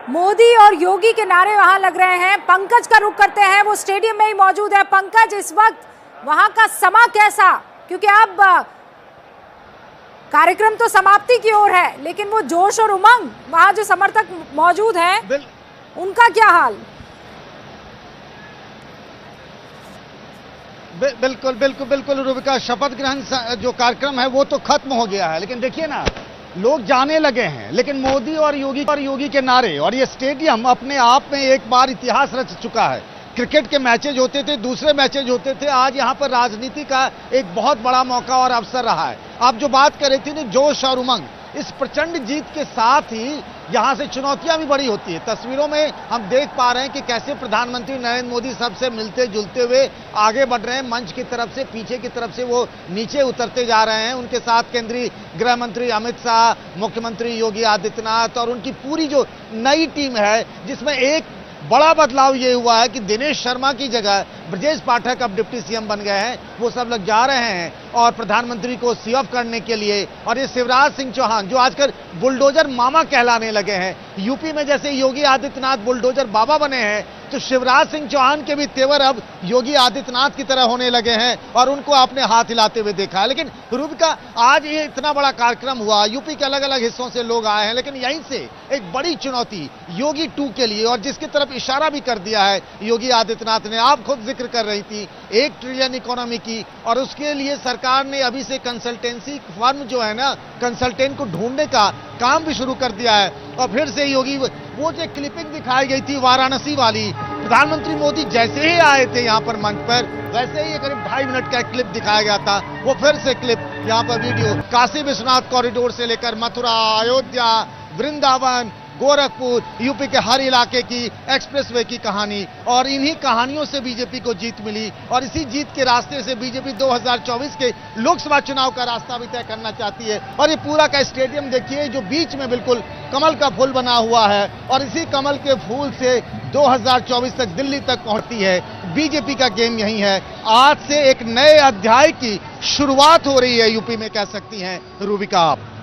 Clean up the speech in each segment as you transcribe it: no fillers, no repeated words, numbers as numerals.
मोदी और योगी के नारे वहां लग रहे हैं। पंकज का रुख करते हैं, वो स्टेडियम में ही मौजूद है। पंकज, इस वक्त वहां का समा कैसा, क्योंकि अब कार्यक्रम तो समाप्ति की ओर है, लेकिन वो जोश और उमंग वहां जो समर्थक मौजूद हैं उनका क्या हाल? बिल्कुल बिल्कुल बिल्कुल रूबिका, शपथ ग्रहण जो कार्यक्रम है वो तो खत्म हो गया है, लेकिन देखिए ना, लोग जाने लगे हैं। लेकिन मोदी और योगी के नारे और ये स्टेडियम अपने आप में एक बार इतिहास रच चुका है। क्रिकेट के मैचेज होते थे, दूसरे मैचेज होते थे, आज यहाँ पर राजनीति का एक बहुत बड़ा मौका और अवसर रहा है। आप जो बात कर रही थी ना, जोश और उमंग, इस प्रचंड जीत के साथ ही यहाँ से चुनौतियां भी बड़ी होती है। तस्वीरों में हम देख पा रहे हैं कि कैसे प्रधानमंत्री नरेंद्र मोदी सबसे मिलते जुलते हुए आगे बढ़ रहे हैं। मंच की तरफ से, पीछे की तरफ से वो नीचे उतरते जा रहे हैं। उनके साथ केंद्रीय गृह मंत्री अमित शाह, मुख्यमंत्री योगी आदित्यनाथ और उनकी पूरी जो नई टीम है, जिसमें एक बड़ा बदलाव ये हुआ है कि दिनेश शर्मा की जगह ब्रजेश पाठक अब डिप्टी सीएम बन गए हैं। वो सब लोग जा रहे हैं और प्रधानमंत्री को सी ऑफ करने के लिए। और ये शिवराज सिंह चौहान जो आजकल बुलडोजर मामा कहलाने लगे हैं, यूपी में जैसे योगी आदित्यनाथ बुलडोजर बाबा बने हैं, तो शिवराज सिंह चौहान के भी तेवर अब योगी आदित्यनाथ की तरह होने लगे हैं और उनको आपने हाथ हिलाते हुए देखा है। लेकिन रूबिका, आज ये इतना बड़ा कार्यक्रम हुआ, यूपी के अलग अलग हिस्सों से लोग आए हैं, लेकिन यहीं से एक बड़ी चुनौती योगी 2 के लिए, और जिसकी तरफ इशारा भी कर दिया है योगी आदित्यनाथ ने। आप खुद जिक्र कर रही थी 1 ट्रिलियन इकोनॉमी की, और उसके लिए सरकार ने अभी से कंसल्टेंसी फर्म जो है ना, कंसल्टेंट को ढूंढने का काम भी शुरू कर दिया है। और फिर से योगी, वो जो क्लिपिंग दिखाई गई थी वाराणसी वाली, प्रधानमंत्री मोदी जैसे ही आए थे यहाँ पर मंच पर, वैसे ही करीब 2.5 मिनट का क्लिप दिखाया गया था। वो फिर से क्लिप यहाँ पर वीडियो, काशी विश्वनाथ कॉरिडोर से लेकर मथुरा, अयोध्या, वृंदावन, गोरखपुर, यूपी के हर इलाके की एक्सप्रेसवे की कहानी, और इन्हीं कहानियों से बीजेपी को जीत मिली। और इसी जीत के रास्ते से बीजेपी 2024 के लोकसभा चुनाव का रास्ता भी तय करना चाहती है। और ये पूरा का स्टेडियम देखिए, जो बीच में बिल्कुल कमल का फूल बना हुआ है, और इसी कमल के फूल से 2024 तक दिल्ली तक पहुंचती है। बीजेपी का गेम यही है। आज से एक नए अध्याय की शुरुआत हो रही है यूपी में, कह सकती हैं रूबिका आप।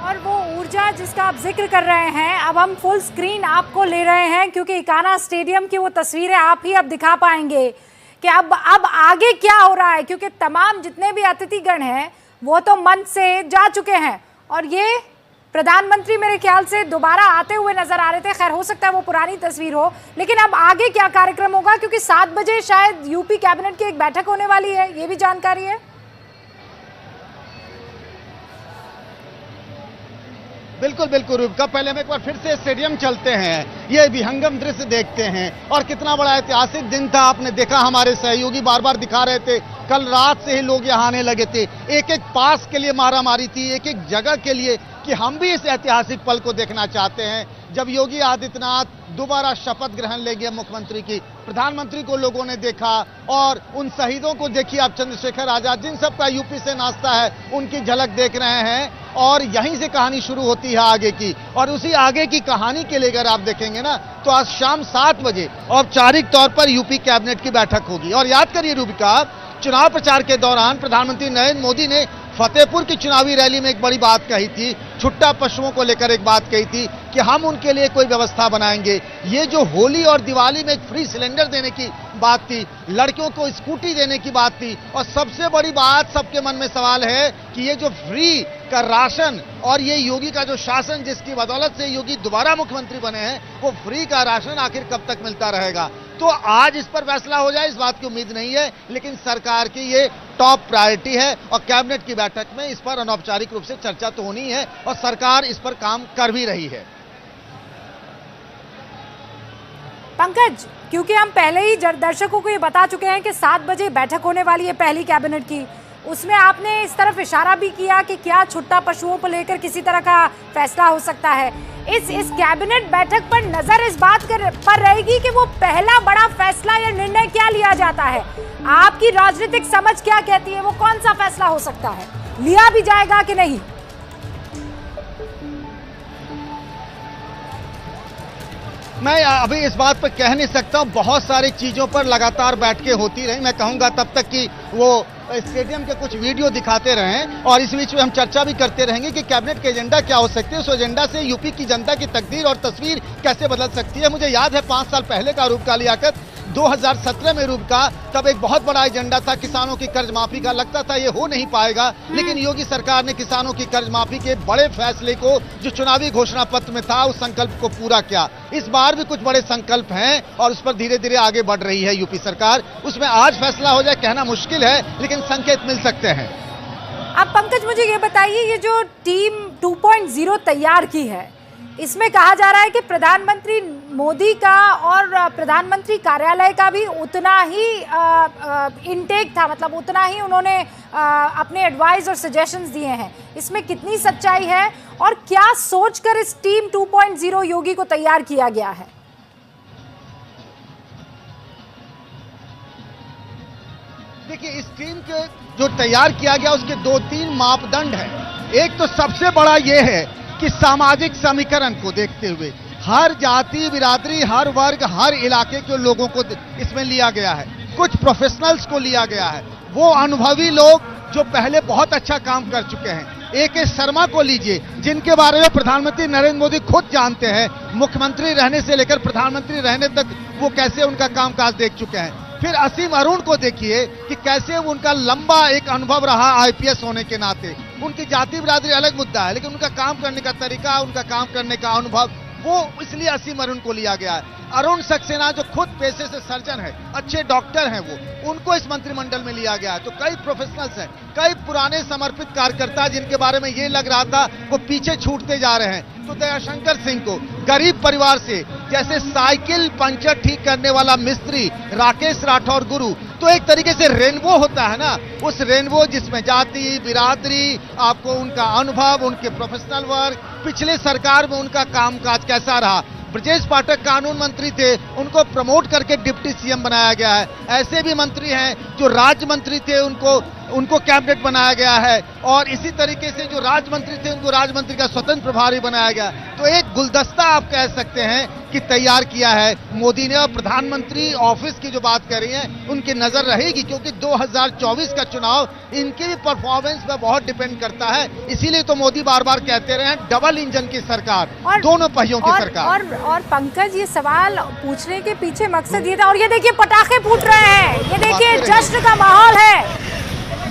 और वो ऊर्जा जिसका आप जिक्र कर रहे हैं, अब हम फुल स्क्रीन आपको ले रहे हैं, क्योंकि इकाना स्टेडियम की वो तस्वीरें आप ही अब दिखा पाएंगे कि अब आगे क्या हो रहा है, क्योंकि तमाम जितने भी अतिथिगण हैं वो तो मंच से जा चुके हैं। और ये प्रधानमंत्री मेरे ख्याल से दोबारा आते हुए नजर आ रहे थे। खैर, हो सकता है वो पुरानी तस्वीर हो, लेकिन अब आगे क्या कार्यक्रम होगा, क्योंकि 7 बजे शायद यूपी कैबिनेट की एक बैठक होने वाली है, ये भी जानकारी है। बिल्कुल बिल्कुल रूबिका, पहले हम एक बार फिर से स्टेडियम चलते हैं, ये विहंगम दृश्य देखते हैं। और कितना बड़ा ऐतिहासिक दिन था, आपने देखा हमारे सहयोगी बार बार दिखा रहे थे, कल रात से ही लोग यहाँ आने लगे थे। एक एक पास के लिए मारामारी थी, एक एक जगह के लिए, कि हम भी इस ऐतिहासिक पल को देखना चाहते हैं जब योगी आदित्यनाथ दोबारा शपथ ग्रहण लेंगे मुख्यमंत्री की। प्रधानमंत्री को लोगों ने देखा, और उन शहीदों को देखिए आप, चंद्रशेखर आजाद, जिन सबका यूपी से नाश्ता है, उनकी झलक देख रहे हैं। और यहीं से कहानी शुरू होती है आगे की। और उसी आगे की कहानी के लिए अगर आप देखेंगे ना, तो आज शाम 7 बजे औपचारिक तौर पर यूपी कैबिनेट की बैठक होगी। और याद करिए रूबिका, चुनाव प्रचार के दौरान प्रधानमंत्री नरेंद्र मोदी ने फतेहपुर की चुनावी रैली में एक बड़ी बात कही थी, छुट्टा पशुओं को लेकर एक बात कही थी कि हम उनके लिए कोई व्यवस्था बनाएंगे। ये जो होली और दिवाली में एक फ्री सिलेंडर देने की बात थी, लड़कियों को स्कूटी देने की बात थी, और सबसे बड़ी बात सबके मन में सवाल है कि ये जो फ्री का राशन और ये योगी का जो शासन, जिसकी बदौलत से योगी दोबारा मुख्यमंत्री बने हैं, वो फ्री का राशन आखिर कब तक मिलता रहेगा। तो आज इस पर फैसला हो जाए, इस बात की उम्मीद नहीं है, लेकिन सरकार की ये टॉप प्रायोरिटी है। और कैबिनेट की बैठक में इस पर अनौपचारिक रूप से चर्चा तो होनी है, और सरकार इस पर काम कर भी रही है। पंकज, क्योंकि हम पहले ही दर्शकों को ये बता चुके हैं कि 7 बजे बैठक होने वाली है पहली कैबिनेट की, उसमें आपने इस तरफ इशारा भी किया कि क्या छुट्टा पशुओं को लेकर किसी तरह का फैसला हो सकता है। इस कैबिनेट बैठक पर नजर इस बात पर रहेगी कि वो पहला बड़ा फैसला या निर्णय क्या लिया जाता है। आपकी राजनीतिक समझ क्या कहती है, वो कौन सा फैसला हो सकता है, लिया भी जाएगा कि नहीं? मैं अभी इस बात पर कह नहीं सकता हूं, बहुत सारी चीजों पर लगातार बैठकें होती रही। मैं कहूंगा तब तक कि वो स्टेडियम के कुछ वीडियो दिखाते रहें और इस बीच में हम चर्चा भी करते रहेंगे कि कैबिनेट के एजेंडा क्या हो सकते हैं, उस एजेंडा से यूपी की जनता की तकदीर और तस्वीर कैसे बदल सकती है। मुझे याद है 5 साल पहले का रूप का लियाकत 2017 में रूप का, तब एक बहुत बड़ा एजेंडा था किसानों की कर्ज माफी का, लगता था ये हो नहीं पाएगा, लेकिन योगी सरकार ने किसानों की कर्ज माफी के बड़े फैसले को जो चुनावी घोषणा पत्र में था उस संकल्प को पूरा किया। इस बार भी कुछ बड़े संकल्प हैं और उस पर धीरे धीरे आगे बढ़ रही है यूपी सरकार। उसमें आज फैसला हो जाए कहना मुश्किल है, लेकिन संकेत मिल सकते हैं। अब पंकज मुझे ये बताइए, ये जो टीम 2.0 तैयार की है, इसमें कहा जा रहा है कि प्रधानमंत्री मोदी का और प्रधानमंत्री कार्यालय का भी उतना ही इनटेक था, मतलब उतना ही उन्होंने अपने एडवाइस और सजेशंस दिए हैं। इसमें कितनी सच्चाई है और क्या सोचकर इस टीम 2.0 योगी को तैयार किया गया है? देखिए, इस टीम के जो तैयार किया गया उसके 2-3 मापदंड हैं। एक तो सबसे बड़ा यह है कि सामाजिक समीकरण को देखते हुए हर जाति बिरादरी, हर वर्ग, हर इलाके के लोगों को इसमें लिया गया है। कुछ प्रोफेशनल्स को लिया गया है, वो अनुभवी लोग जो पहले बहुत अच्छा काम कर चुके हैं। ए.के. शर्मा को लीजिए, जिनके बारे में प्रधानमंत्री नरेंद्र मोदी खुद जानते हैं, मुख्यमंत्री रहने से लेकर प्रधानमंत्री रहने तक वो कैसे उनका कामकाज देख चुके हैं। फिर असीम अरुण को देखिए कि कैसे उनका लंबा एक अनुभव रहा आईपीएस होने के नाते। उनकी जाति बिरादरी अलग मुद्दा है, लेकिन उनका काम करने का तरीका, उनका काम करने का अनुभव, वो इसलिए असीम अरुण को लिया गया है। अरुण सक्सेना जो खुद पेशे से सर्जन है, अच्छे डॉक्टर हैं, वो उनको इस मंत्रिमंडल में लिया गया है। तो कई प्रोफेशनल्स हैं, कई पुराने समर्पित कार्यकर्ता जिनके बारे में ये लग रहा था वो पीछे छूटते जा रहे हैं। तो दयाशंकर सिंह को गरीब परिवार से, जैसे साइकिल पंचर ठीक करने वाला मिस्त्री राकेश राठौर गुरु, तो एक तरीके से रेनबो होता है ना, उस रेनबो जिसमें जाति बिरादरी, आपको उनका अनुभव, उनके प्रोफेशनल वर्क, पिछले सरकार में उनका कामकाज कैसा रहा। ब्रजेश पाठक कानून मंत्री थे, उनको प्रमोट करके डिप्टी सीएम बनाया गया है। ऐसे भी मंत्री हैं जो राज्य मंत्री थे, उनको कैबिनेट बनाया गया है, और इसी तरीके से जो राज्य मंत्री थे उनको राज्य मंत्री का स्वतंत्र प्रभारी बनाया गया। तो एक गुलदस्ता आप कह सकते हैं कि तैयार किया है मोदी ने। और प्रधानमंत्री ऑफिस की जो बात कर रही हैं, उनकी नजर रहेगी, क्योंकि 2024 का चुनाव इनकी भी परफॉर्मेंस पर बहुत डिपेंड करता है। इसीलिए तो मोदी बार बार कहते रहे हैं डबल इंजन की सरकार, दोनों पहियों की सरकार। और पंकज, ये सवाल पूछने के पीछे मकसद ये था, और ये देखिए पटाखे फूट रहे हैं, ये देखिए जश्न का माहौल है।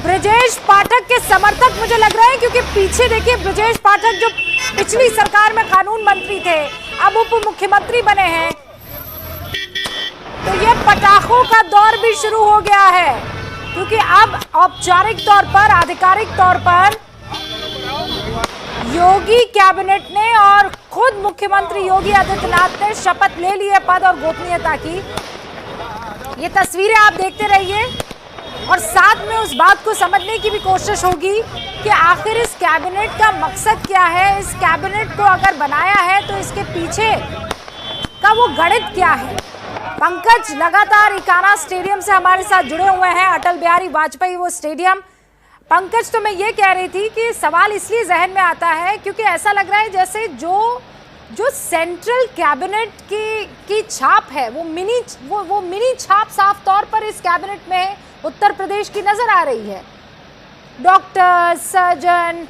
ब्रजेश पाठक के समर्थक मुझे लग रहा है, क्योंकि पीछे देखिए ब्रजेश पाठक जो पिछली सरकार में कानून मंत्री थे, अब उप मुख्यमंत्री बने हैं। तो ये पटाखों का दौर भी शुरू हो गया है, क्योंकि अब औपचारिक तौर पर, आधिकारिक तौर पर योगी कैबिनेट ने और खुद मुख्यमंत्री योगी आदित्यनाथ ने शपथ ले ली है पद और गोपनीयता की। ये तस्वीरें आप देखते रहिए और साथ में उस बात को समझने की भी कोशिश होगी कि आखिर इस कैबिनेट का मकसद क्या है। इस कैबिनेट को अगर बनाया है तो इसके पीछे का वो गणित क्या है। पंकज लगातार इकाना स्टेडियम से हमारे साथ जुड़े हुए हैं, अटल बिहारी वाजपेयी वो स्टेडियम। पंकज, तो मैं ये कह रही थी कि सवाल इसलिए जहन में आता है क्योंकि ऐसा लग रहा है जैसे जो सेंट्रल कैबिनेट की छाप है, वो मिनी छाप साफ तौर पर इस कैबिनेट में उत्तर प्रदेश की नजर आ रही है। डॉक्टर, सर्जन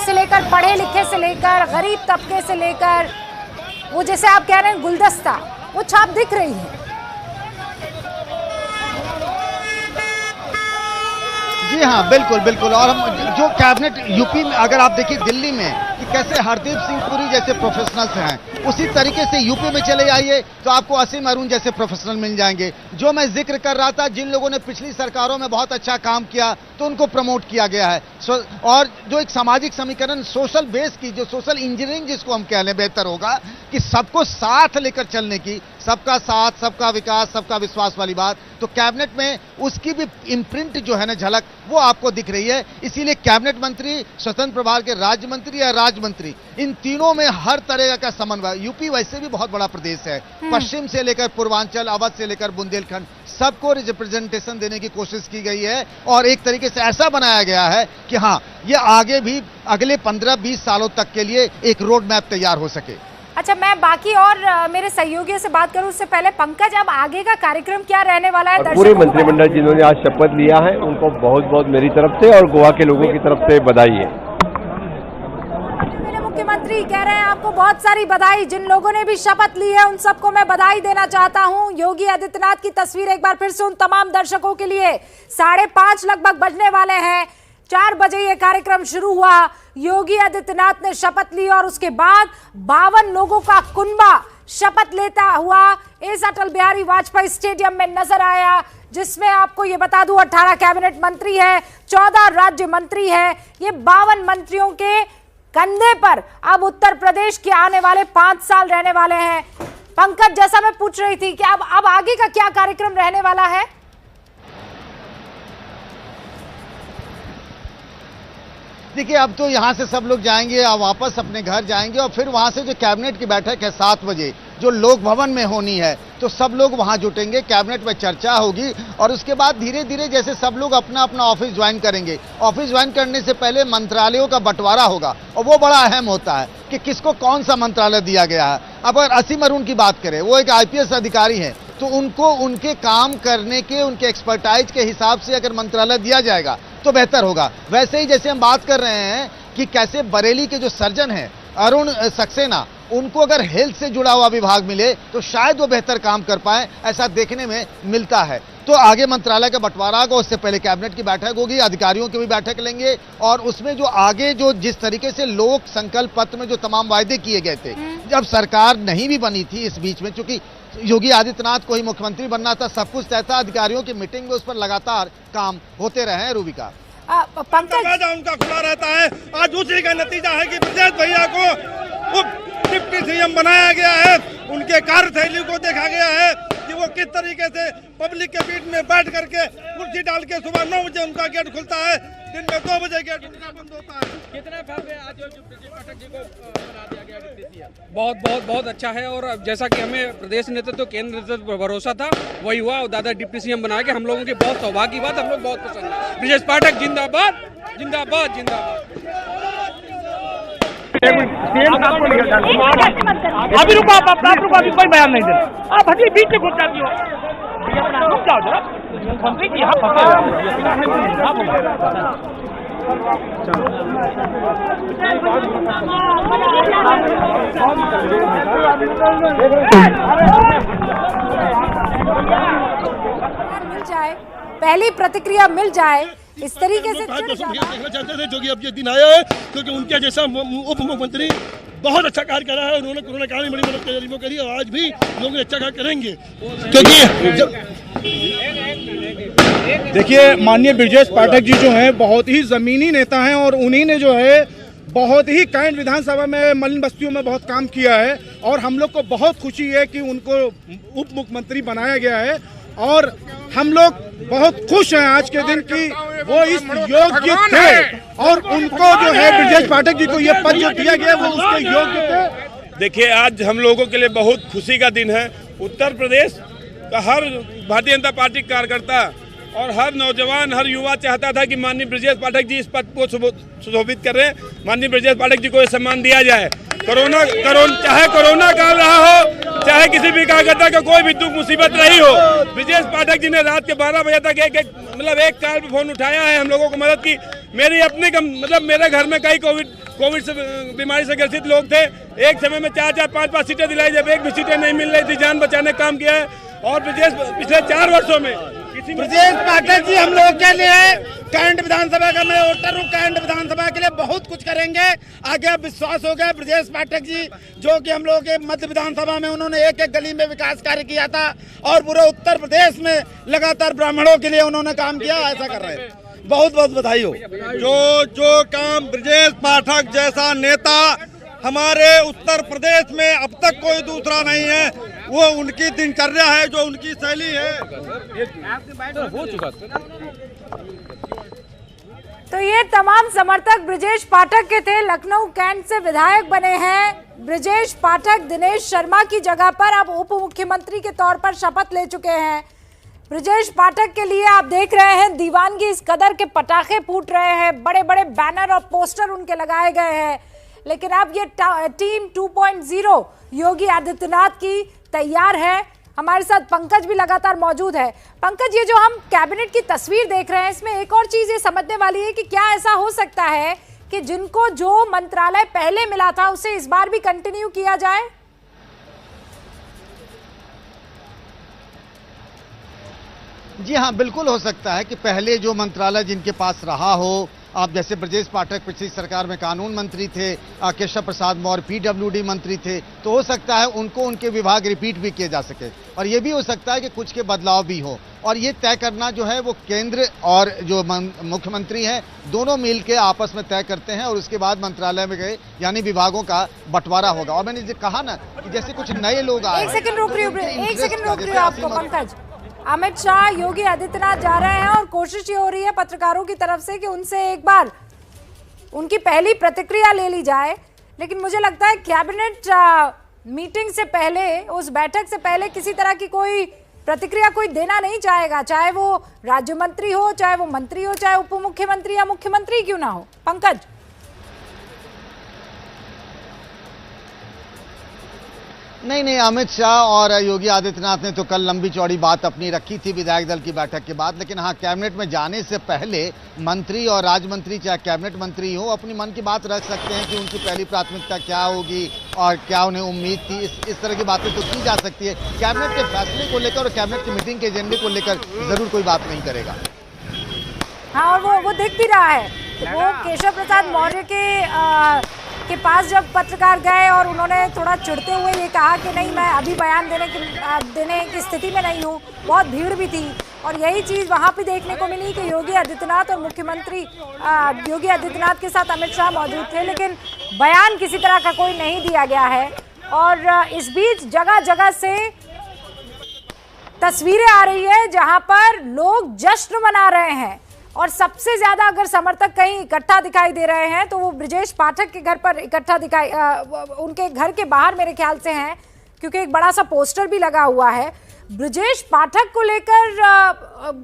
से लेकर पढ़े लिखे से लेकर गरीब तबके से लेकर, वो जैसे आप कह रहे हैं गुलदस्ता, वो छाप दिख रही है। जी हाँ, बिल्कुल बिल्कुल। और हम जो कैबिनेट यूपी में अगर आप देखिए, दिल्ली में कि कैसे हरदीप सिंह पुरी जैसे प्रोफेशनल्स हैं, उसी तरीके से यूपी में चले आइए तो आपको असीम अरुण जैसे प्रोफेशनल मिल जाएंगे। जो मैं जिक्र कर रहा था, जिन लोगों ने पिछली सरकारों में बहुत अच्छा काम किया तो उनको प्रमोट किया गया है। और जो एक सामाजिक समीकरण, सोशल बेस की, जो सोशल इंजीनियरिंग जिसको हम कह लें, बेहतर होगा कि सबको साथ लेकर चलने की, सबका साथ, सबका विकास, सबका विश्वास वाली बात, तो कैबिनेट में उसकी भी इम्प्रिंट जो है ना, झलक, वो आपको दिख रही है। इसीलिए कैबिनेट मंत्री, स्वतंत्र प्रभार के राज्य मंत्री या राज्य मंत्री, इन तीनों में हर तरह का समन्वय। यूपी वैसे भी बहुत बड़ा प्रदेश है, पश्चिम से लेकर पूर्वांचल, अवध से लेकर बुंदेलखंड, सबको रिप्रेजेंटेशन देने की कोशिश की गई है। और एक तरीके से ऐसा बनाया गया है कि हाँ, ये आगे भी अगले 15-20 सालों तक के लिए एक रोड मैप तैयार हो सके। अच्छा, मैं बाकी और मेरे सहयोगियों से बात करूं उससे पहले पंकज, अब आगे का कार्यक्रम क्या रहने वाला है? पूरे मंत्रिमंडल जिन्होंने आज शपथ लिया है उनको बहुत बहुत मेरी तरफ से और गोवा के लोगों की तरफ से बधाई है। मुख्यमंत्री कह रहे हैं आपको बहुत सारी बधाई। जिन लोगों ने भी शपथ ली है उन सबको मैं बधाई देना चाहता हूं। योगी आदित्यनाथ की तस्वीर एक बार फिर से उन तमाम दर्शकों के लिए। 5:30 लगभग बजने वाले हैं, 4 बजे ये कार्यक्रम शुरू हुआ। योगी आदित्यनाथ ने शपथ ली और उसके बाद 52 लोगों का कुनबा शपथ लेता हुआ इस अटल बिहारी वाजपेयी स्टेडियम में नजर आया, जिसमें आपको ये बता दूं 18 कैबिनेट मंत्री है, 14 राज्य मंत्री है। ये 52 मंत्रियों के कंधे पर अब उत्तर प्रदेश के आने वाले 5 साल रहने वाले हैं। पंकज, जैसा मैं पूछ रही थी कि अब आगे का क्या कार्यक्रम रहने वाला है? देखिए, अब तो यहाँ से सब लोग जाएंगे, अब वापस अपने घर जाएंगे और फिर वहाँ से जो कैबिनेट की बैठक है 7 बजे जो लोक भवन में होनी है, तो सब लोग वहाँ जुटेंगे, कैबिनेट में चर्चा होगी और उसके बाद धीरे धीरे जैसे सब लोग अपना अपना ऑफिस ज्वाइन करेंगे। ऑफिस ज्वाइन करने से पहले मंत्रालयों का बंटवारा होगा और वो बड़ा अहम होता है कि किसको कौन सा मंत्रालय दिया गया है। अब अगर असीम अरुण की बात करें, वो एक IPS अधिकारी है, तो उनको उनके काम करने के, उनके एक्सपर्टाइज के हिसाब से अगर मंत्रालय दिया जाएगा तो बेहतर होगा। वैसे ही जैसे हम बात कर रहे हैं कि कैसे बरेली के जो सर्जन हैं अरुण सक्सेना, उनको अगर हेल्थ से जुड़ा हुआ विभाग मिले तो शायद वो बेहतर काम कर पाए, ऐसा देखने में मिलता है। तो आगे मंत्रालय का बंटवारा होगा, उससे पहले कैबिनेट की बैठक होगी, अधिकारियों की भी बैठक लेंगे और उसमें जो आगे जो जिस तरीके से लोक संकल्प पत्र में जो तमाम वायदे किए गए थे, जब सरकार नहीं भी बनी थी इस बीच में, चूंकि योगी आदित्यनाथ को ही मुख्यमंत्री बनना था, सब कुछ तय था, अधिकारियों की मीटिंग में उस पर लगातार काम होते रहे हैं। रूबिका, पंकज, उनका खुला रहता है। आज उसी का नतीजा है कि ब्रजेश भैया को डिप्टी CM बनाया गया है। उनके कार्यशैली को देखा गया है कि वो किस तरीके से पब्लिक के बीच में बैठ करके कुर्सी डाल के सुबह 9 बजे उनका गेट खुलता है, दिन में 2 बजे गेट उनका बंद होता है। कितना फायदे आज ब्रजेश पाठक जी को बना दिया गया डिप्टी CM? बहुत बहुत बहुत अच्छा है और जैसा कि हमें प्रदेश नेतृत्व, केंद्र नेतृत्व पर भरोसा था वही हुआ और दादा डिप्टी CM बना के हम लोगों की बहुत सौभाग्य की बात, हम लोग बहुत पसंद है। ब्रजेश पाठक जिंदाबाद जिंदाबाद जिंदाबाद। अभी रुको, आप रुको, अभी कोई बयान नहीं देना। आप हटी बीच में घुस जाती हो, रुक जाओ जरा। मंत्री जी यहाँ मिल जाए, पहली प्रतिक्रिया मिल जाए इस तरीके से देखना चाहते थे, जो कि अब ये दिन आया है क्योंकि उनके जैसा उप मुख्यमंत्री बहुत अच्छा कार्य कर रहा है। उन्होंने कोरोना काल में बड़ी मदद गरीबों करी और आज भी लोग अच्छा कार्य करेंगे। क्योंकि देखिए, माननीय ब्रजेश पाठक जी जो हैं बहुत ही जमीनी नेता हैं और उन्हीं ने जो है बहुत ही कैंट विधानसभा में मलिन बस्तियों में बहुत काम किया है और हम लोग को बहुत खुशी है कि उनको उप मुख्यमंत्री बनाया गया है और हम लोग बहुत खुश हैं आज के दिन कि वो इस योग्य थे और उनको जो है ब्रजेश पाठक जी को ये पद जो दिया गया वो उसके योग्य थे। देखिए, आज हम लोगों के लिए बहुत खुशी का दिन है। उत्तर प्रदेश का हर भारतीय जनता पार्टी कार्यकर्ता और हर नौजवान, हर युवा चाहता था कि माननीय ब्रजेश पाठक जी इस पद को सुशोभित कर रहे हैं। माननीय ब्रजेश पाठक जी को यह सम्मान दिया जाए। चाहे कोरोना काल रहा हो, चाहे किसी भी कार्यकर्ता का कोई भी दुख मुसीबत रही हो, ब्रजेश पाठक जी ने रात के 12 बजे तक एक काल पे फोन उठाया है, हम लोगों को मदद की। मेरी अपनी मेरे घर में कई कोविड से बीमारी से ग्रसित लोग थे। एक समय में 4-4, 5-5 सीटें दिलाई, जब एक भी सीटें नहीं मिल रही थी, जान बचाने का काम किया है। और ब्रजेश पिछले 4 वर्षों में ब्रजेश पाठक जी हम लोगों के लिए कैंट विधानसभा का, मैं वोटर हूँ, कैंट विधानसभा के लिए बहुत कुछ करेंगे। आगे विश्वास हो गया ब्रजेश पाठक जी जो कि हम लोगों के मध्य विधानसभा में उन्होंने एक एक गली में विकास कार्य किया था और पूरे उत्तर प्रदेश में लगातार ब्राह्मणों के लिए उन्होंने काम किया, ऐसा कर रहे हैं। बहुत बहुत बधाई हो। जो काम ब्रजेश पाठक जैसा नेता हमारे उत्तर प्रदेश में अब तक कोई दूसरा नहीं है, वो उनकी दिनचर्या है, जो उनकी शैली है। तो ये तमाम समर्थक ब्रजेश पाठक के थे, लखनऊ कैंट से विधायक बने हैं ब्रजेश पाठक। दिनेश शर्मा की जगह पर अब उप मुख्यमंत्री के तौर पर शपथ ले चुके हैं। ब्रजेश पाठक के लिए आप देख रहे हैं दीवानगी इस कदर के पटाखे फूट रहे हैं, बड़े बड़े बैनर और पोस्टर उनके लगाए गए हैं। लेकिन अब ये टीम 2.0 योगी आदित्यनाथ की तैयार है। हमारे साथ पंकज भी लगातार मौजूद है। पंकज, ये जो हम कैबिनेट की तस्वीर देख रहे हैं, इसमें एक और चीज ये समझने वाली है कि क्या ऐसा हो सकता है कि जिनको जो मंत्रालय पहले मिला था उसे इस बार भी कंटिन्यू किया जाए? जी हाँ, बिल्कुल हो सकता है कि पहले जो मंत्रालय जिनके पास रहा हो, आप जैसे ब्रजेश पाठक पिछली सरकार में कानून मंत्री थे, केशव प्रसाद मौर्य पीडब्ल्यूडी मंत्री थे, तो हो सकता है उनको उनके विभाग रिपीट भी किए जा सके। और ये भी हो सकता है कि कुछ के बदलाव भी हो, और ये तय करना जो है वो केंद्र और जो मुख्यमंत्री हैं दोनों मिल के आपस में तय करते हैं, और उसके बाद मंत्रालय में गए यानी विभागों का बंटवारा होगा। और मैंने कहा ना कि जैसे कुछ नए लोग आए। एक सेकंड रोक रही हूँ आपको पंकज। अमित शाह, योगी आदित्यनाथ जा रहे हैं और कोशिश ये हो रही है पत्रकारों की तरफ से कि उनसे एक बार उनकी पहली प्रतिक्रिया ले ली जाए, लेकिन मुझे लगता है कैबिनेट मीटिंग से पहले, उस बैठक से पहले किसी तरह की कोई प्रतिक्रिया कोई देना नहीं चाहेगा, चाहे वो राज्य मंत्री हो, चाहे वो मंत्री हो, चाहे उप मुख्यमंत्री या मुख्यमंत्री क्यों ना हो। पंकज, नहीं, अमित शाह और योगी आदित्यनाथ ने तो कल लंबी चौड़ी बात अपनी रखी थी विधायक दल की बैठक के बाद, लेकिन हाँ, कैबिनेट में जाने से पहले मंत्री और राज्य मंत्री चाहे कैबिनेट मंत्री हो अपनी मन की बात रख सकते हैं कि उनकी पहली प्राथमिकता क्या होगी और क्या उन्हें उम्मीद थी। इस तरह की बातें तो की जा सकती है। कैबिनेट के फैसले को लेकर और कैबिनेट की मीटिंग के एजेंडे को लेकर जरूर कोई बात नहीं करेगा। हाँ, और वो दिख भी रहा है। वो केशव प्रसाद मौर्य के पास जब पत्रकार गए और उन्होंने थोड़ा चिढ़ते हुए ये कहा कि नहीं, मैं अभी बयान देने की स्थिति में नहीं हूँ, बहुत भीड़ भी थी। और यही चीज़ वहाँ पे देखने को मिली कि योगी आदित्यनाथ और मुख्यमंत्री योगी आदित्यनाथ के साथ अमित शाह मौजूद थे, लेकिन बयान किसी तरह का कोई नहीं दिया गया है। और इस बीच जगह जगह से तस्वीरें आ रही है जहाँ पर लोग जश्न मना रहे हैं, और सबसे ज्यादा अगर समर्थक कहीं इकट्ठा दिखाई दे रहे हैं तो वो ब्रजेश पाठक के घर पर इकट्ठा उनके घर के बाहर मेरे ख्याल से हैं, क्योंकि एक बड़ा सा पोस्टर भी लगा हुआ है। ब्रजेश पाठक को लेकर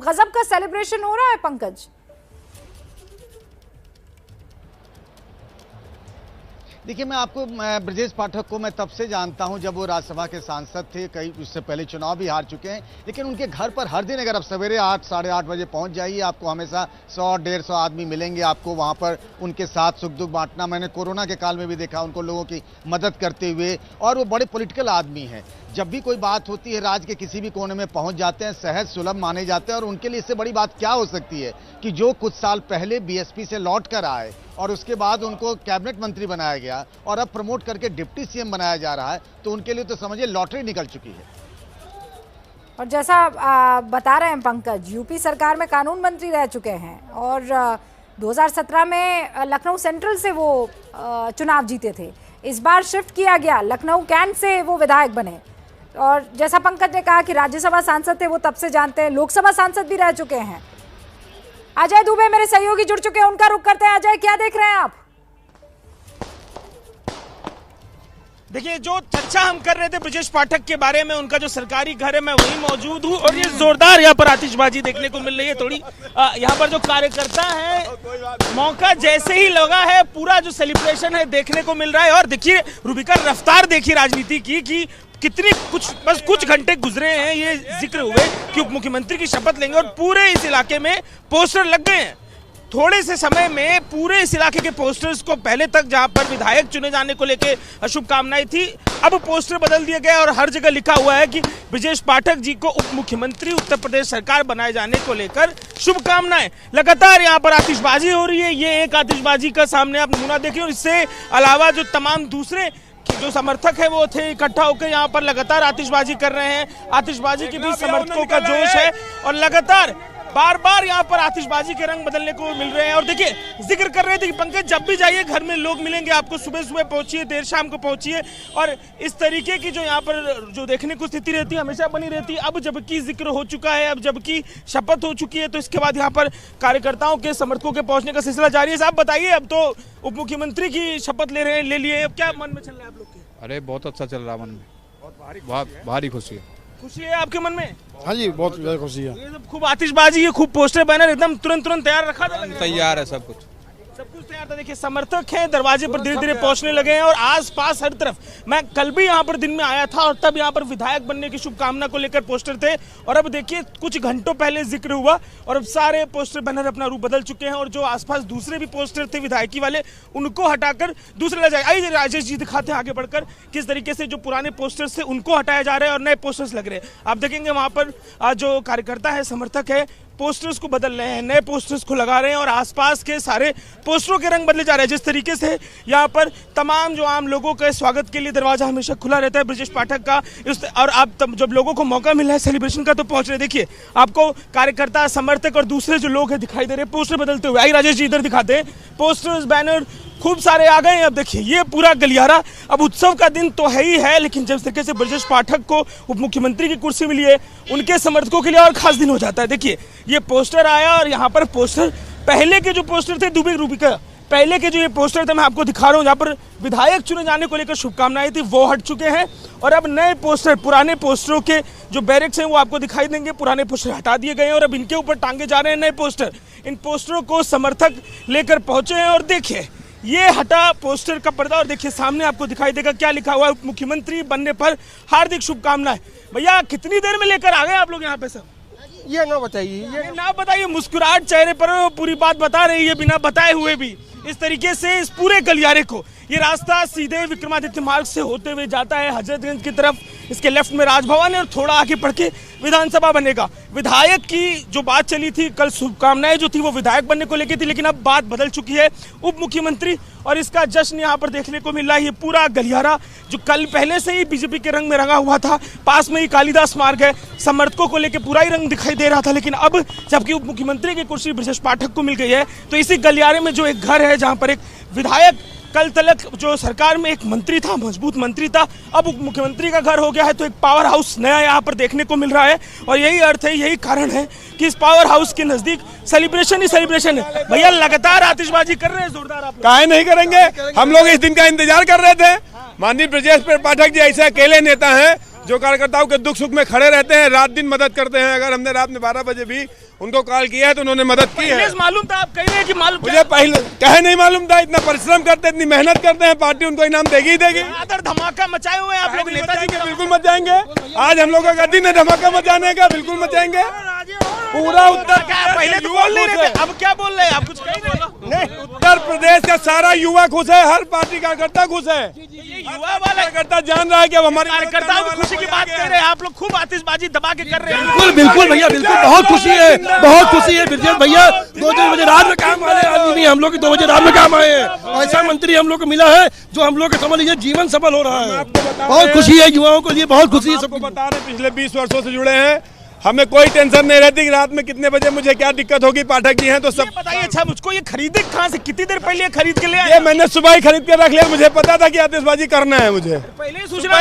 गजब का सेलिब्रेशन हो रहा है पंकज। देखिए, मैं ब्रजेश पाठक को मैं तब से जानता हूं जब वो राज्यसभा के सांसद थे, कई उससे पहले चुनाव भी हार चुके हैं, लेकिन उनके घर पर हर दिन अगर आप सवेरे 8 साढ़े 8 बजे पहुंच जाइए, आपको हमेशा 100-150 आदमी मिलेंगे आपको वहां पर उनके साथ सुख दुख बांटना। मैंने कोरोना के काल में भी देखा उनको, लोगों की मदद करते हुए, और वो बड़े पॉलिटिकल आदमी हैं। जब भी कोई बात होती है राज्य के किसी भी कोने में पहुंच जाते हैं, सहज सुलभ माने जाते हैं। और उनके लिए इससे बड़ी बात क्या हो सकती है कि जो कुछ साल पहले बीएसपी से लौट कर आए और उसके बाद उनको कैबिनेट मंत्री बनाया गया और अब प्रमोट करके डिप्टी सीएम बनाया जा रहा है, तो उनके लिए तो समझिए लॉटरी निकल चुकी है। और जैसा बता रहे हैं पंकज, यूपी सरकार में कानून मंत्री रह चुके हैं और 2017 में लखनऊ सेंट्रल से वो चुनाव जीते थे। इस बार शिफ्ट किया गया, लखनऊ कैंट से वो विधायक बने। और जैसा पंकज ने कहा कि राज्यसभा सांसद थे, वो तब से जानते हैं, लोकसभा सांसद भी रह चुके हैं। अजय दुबे मेरे सहयोगी जुड़ चुके हैं, उनका रुख करते हैं। अजय, क्या देख रहे हैं आप? देखिए, जो चर्चा हम कर रहे थे ब्रजेश पाठक के बारे में, उनका जो सरकारी घर है, मैं वहीं मौजूद हूँ और ये जोरदार यहाँ पर आतिशबाजी देखने को मिल रही है। थोड़ी यहाँ पर जो कार्यकर्ता है, मौका जैसे ही लगा है पूरा जो सेलिब्रेशन है देखने को मिल रहा है। और देखिए रूबिका, रफ्तार देखिए राजनीति की कि कितनी बस कुछ घंटे गुजरे हैं, ये जिक्र हुए कि उप मुख्यमंत्री की शपथ लेंगे और पूरे इस इलाके में पोस्टर लग गए हैं। थोड़े से समय में पूरे इस इलाके के पोस्टर्स को, पहले तक जहां पर विधायक चुने जाने को लेकर शुभकामनाएं थी, अब पोस्टर बदल दिए गए और हर जगह लिखा हुआ है कि ब्रजेश पाठक जी को उप मुख्यमंत्री उत्तर प्रदेश सरकार बनाए जाने को लेकर शुभकामनाएं। लगातार यहां पर आतिशबाजी हो रही है। ये एक आतिशबाजी का सामने आप नमूना देखिए, और इससे अलावा जो तमाम दूसरे जो समर्थक है वो थे इकट्ठा होकर यहाँ पर लगातार आतिशबाजी कर रहे हैं। आतिशबाजी के बीच समर्थकों का जोश है और लगातार बार बार यहाँ पर आतिशबाजी के रंग बदलने को मिल रहे हैं। और देखिए, जिक्र कर रहे थे कि पंकज, जब भी जाइए घर में लोग मिलेंगे आपको, सुबह सुबह पहुंचिए, देर शाम को पहुंचिए, और इस तरीके की जो यहाँ पर जो देखने को स्थिति रहती है हमेशा बनी रहती है। अब जबकि जिक्र हो चुका है, अब जबकि शपथ हो चुकी है, तो इसके बाद यहाँ पर कार्यकर्ताओं के, समर्थकों के पहुंचने का सिलसिला जारी है। साहब बताइए, अब तो उप मुख्यमंत्री की शपथ ले लिए, अब क्या मन में चल रहा है आप लोग के? अरे बहुत अच्छा चल रहा है, मन में बहुत भारी खुशी है। खुशी है आपके मन में? हाँ जी, बहुत खुशी है। ये सब खूब आतिशबाजी है, खूब पोस्टर बैनर एकदम तुरंत तैयार रखा था? तैयार है सब कुछ। सब कुछ तैयार था। देखिए समर्थक हैं, दरवाजे पर धीरे धीरे पहुंचने लगे हैं और आसपास हर तरफ, मैं कल भी यहाँ पर दिन में आया था और तब यहाँ पर विधायक बनने की शुभकामना को लेकर पोस्टर थे और अब देखिए कुछ घंटों पहले जिक्र हुआ और अब सारे पोस्टर बैनर अपना रूप बदल चुके हैं और जो आसपास दूसरे भी पोस्टर थे विधायकी वाले उनको हटाकर दूसरे ले जाए। आइए राजेश जी दिखाते हैं आगे बढ़कर किस तरीके से जो पुराने पोस्टर्स थे उनको हटाया जा रहा है और नए पोस्टर्स लग रहे हैं। आप देखेंगे वहां पर जो कार्यकर्ता है, समर्थक है, पोस्टर्स को बदल रहे हैं, नए पोस्टर्स को लगा रहे हैं और आसपास के सारे पोस्टरों के रंग बदले जा रहे हैं। जिस तरीके से यहाँ पर तमाम जो आम लोगों के स्वागत के लिए दरवाजा हमेशा खुला रहता है ब्रजेश पाठक का, और आप जब लोगों को मौका मिला है सेलिब्रेशन का तो पहुंच रहे। देखिए आपको कार्यकर्ता, समर्थक और दूसरे जो लोग हैं दिखाई दे रहे हैं पोस्टर बदलते हुए। आई राजेश जी इधर दिखाते हैं, पोस्टर्स बैनर खूब सारे आ गए हैं। अब देखिए ये पूरा गलियारा, अब उत्सव का दिन तो है ही है, लेकिन जिस तरीके से ब्रजेश पाठक को उप मुख्यमंत्री की कुर्सी मिली है उनके समर्थकों के लिए और खास दिन हो जाता है। देखिए ये पोस्टर आया और यहाँ पर पोस्टर, पहले के जो पोस्टर थे दुबे रूबिका, पहले के जो ये पोस्टर थे मैं आपको दिखा रहा हूँ, यहाँ पर विधायक चुने जाने को लेकर शुभकामनाएं थी, वो हट चुके हैं और अब नए पोस्टर, पुराने पोस्टरों के जो बैरिक्स हैं वो आपको दिखाई देंगे। पुराने पोस्टर हटा दिए गए हैं और अब इनके ऊपर टांगे जा रहे हैं नए पोस्टर। इन पोस्टरों को समर्थक लेकर पहुंचे हैं और देखिए ये हटा पोस्टर का पर्दा और देखिए सामने आपको दिखाई देगा क्या लिखा हुआ है, मुख्यमंत्री बनने पर हार्दिक शुभकामनाएं। भैया कितनी देर में लेकर आ गए आप लोग यहाँ पे? सब ये ना बताइए, ये ना बताइए, मुस्कुराहट चेहरे पर पूरी बात बता रही है बिना बताए हुए भी। इस तरीके से इस पूरे गलियारे को, ये रास्ता सीधे विक्रमादित्य मार्ग से होते हुए जाता है हजरतगंज की तरफ, इसके लेफ्ट में राजभवन है और थोड़ा आगे बढ़ के विधानसभा बनेगा। विधायक की जो बात चली थी कल, शुभकामनाएं जो थी वो विधायक बनने को लेकर थी, लेकिन अब बात बदल चुकी है उप मुख्यमंत्री और इसका जश्न यहाँ पर देखने को मिल रहा है। ये पूरा गलियारा जो कल पहले से ही बीजेपी के रंग में रंगा हुआ था, पास में ही कालिदास मार्ग है, समर्थकों को लेकर पूरा ही रंग दिखाई दे रहा था, लेकिन अब जबकि उप मुख्यमंत्री की कुर्सी ब्रजेश पाठक को मिल गई है तो इसी गलियारे में जो एक घर है जहाँ पर एक विधायक कल तक जो सरकार में एक मंत्री था, मजबूत मंत्री था, अब उप मुख्यमंत्री का घर हो गया है तो एक पावर हाउस नया यहाँ पर देखने को मिल रहा है और यही अर्थ है, यही कारण है कि इस पावर हाउस के नजदीक सेलिब्रेशन ही सेलिब्रेशन है। भैया लगातार आतिशबाजी कर रहे हैं जोरदार, आप काहे नहीं करेंगे, हम लोग इस दिन का इंतजार कर रहे थे। माननीय ब्रजेश पाठक जी ऐसे अकेले नेता हैं जो कार्यकर्ताओं के दुख सुख में खड़े रहते हैं, रात दिन मदद करते हैं। अगर हमने रात में 12 बजे भी उनको कॉल किया है तो उन्होंने मदद की है। मालूम था, आप कह रहे हैं कि मालूम, मुझे पहले कहे नहीं मालूम था, इतना परिश्रम करते, इतनी मेहनत करते हैं, पार्टी उनको इनाम देगी ही देगी। आदर धमाका मचाए हुए हैं आप लोग, नेताजी के बिल्कुल मचाएंगे। आज हम लोगों का दिन है धमाका मचाने का, बिल्कुल मचाएंगे। पूरा उत्तर, पहले तो बोल नहीं रहे थे, अब क्या बोल रहे हैं आप? कुछ नहीं, उत्तर प्रदेश का सारा युवा खुश है, हर पार्टी का कार्यकर्ता खुश है। युवा वाला कार्यकर्ता जान रहा है कि अब हमारे कार्यकर्ताओं की खुशी की बात कर रहे हैं आप लोग, खूब आतिशबाजी दबा के कर रहे हैं। बिल्कुल बिल्कुल भैया, बिल्कुल बहुत खुशी है, बहुत खुशी है ब्रजेश भैया। 2-3 बजे रात में काम वाले आदमी नहीं, हम लोग 2 बजे रात में काम आए हैं। ऐसा मंत्री हम लोग को मिला है जो हम लोग के समझ लीजिए जीवन सफल हो रहा है। बहुत खुशी है युवाओं को लिए, बहुत खुशी है। सबको बता रहे पिछले 20 वर्षों से जुड़े हैं, हमें कोई टेंशन नहीं रहती कि रात में कितने बजे मुझे क्या दिक्कत होगी। पाठक जी हैं तो सब बताइए। अच्छा मुझको ये खरीदे कहाँ से, कितनी देर पहले खरीद के ले आए? ये मैंने सुबह ही खरीद के रख लिया, मुझे पता था कि आतिशबाजी करना है, मुझे पहले ही सूचना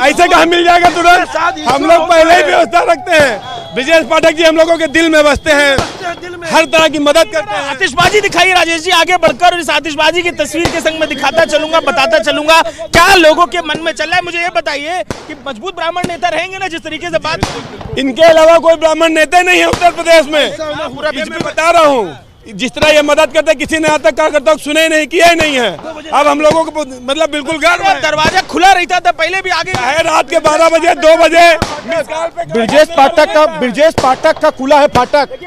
ऐसे कहाँ मिल जाएगा तुरंत, हम लोग पहले ही व्यवस्था रखते हैं। ब्रजेश पाठक जी हम लोगों के दिल में बसते हैं, हर तरह की मदद करते हैं। आतिशबाजी दिखाइए राजेश जी आगे बढ़कर, और इस आतिशबाजी की तस्वीर के संग में दिखाता चलूंगा, बताता चलूंगा क्या लोगों के मन में चल रहा है। मुझे ये बताइए कि मजबूत ब्राह्मण नेता रहेंगे ना जिस तरीके से बात, इनके अलावा कोई ब्राह्मण नेता नहीं है उत्तर प्रदेश में, पूरा बीजेपी बता रहा हूँ। जिस तरह ये मदद करते किसी ने आज तक कार्यकर्ता को सुने नहीं, किया ही नहीं है। अब हम लोगों को मतलब बिल्कुल दरवाजा खुला रहता था पहले भी, आगे है रात के 12 बजे 2 बजे ब्रजेश पाठक का खुला है फाटक,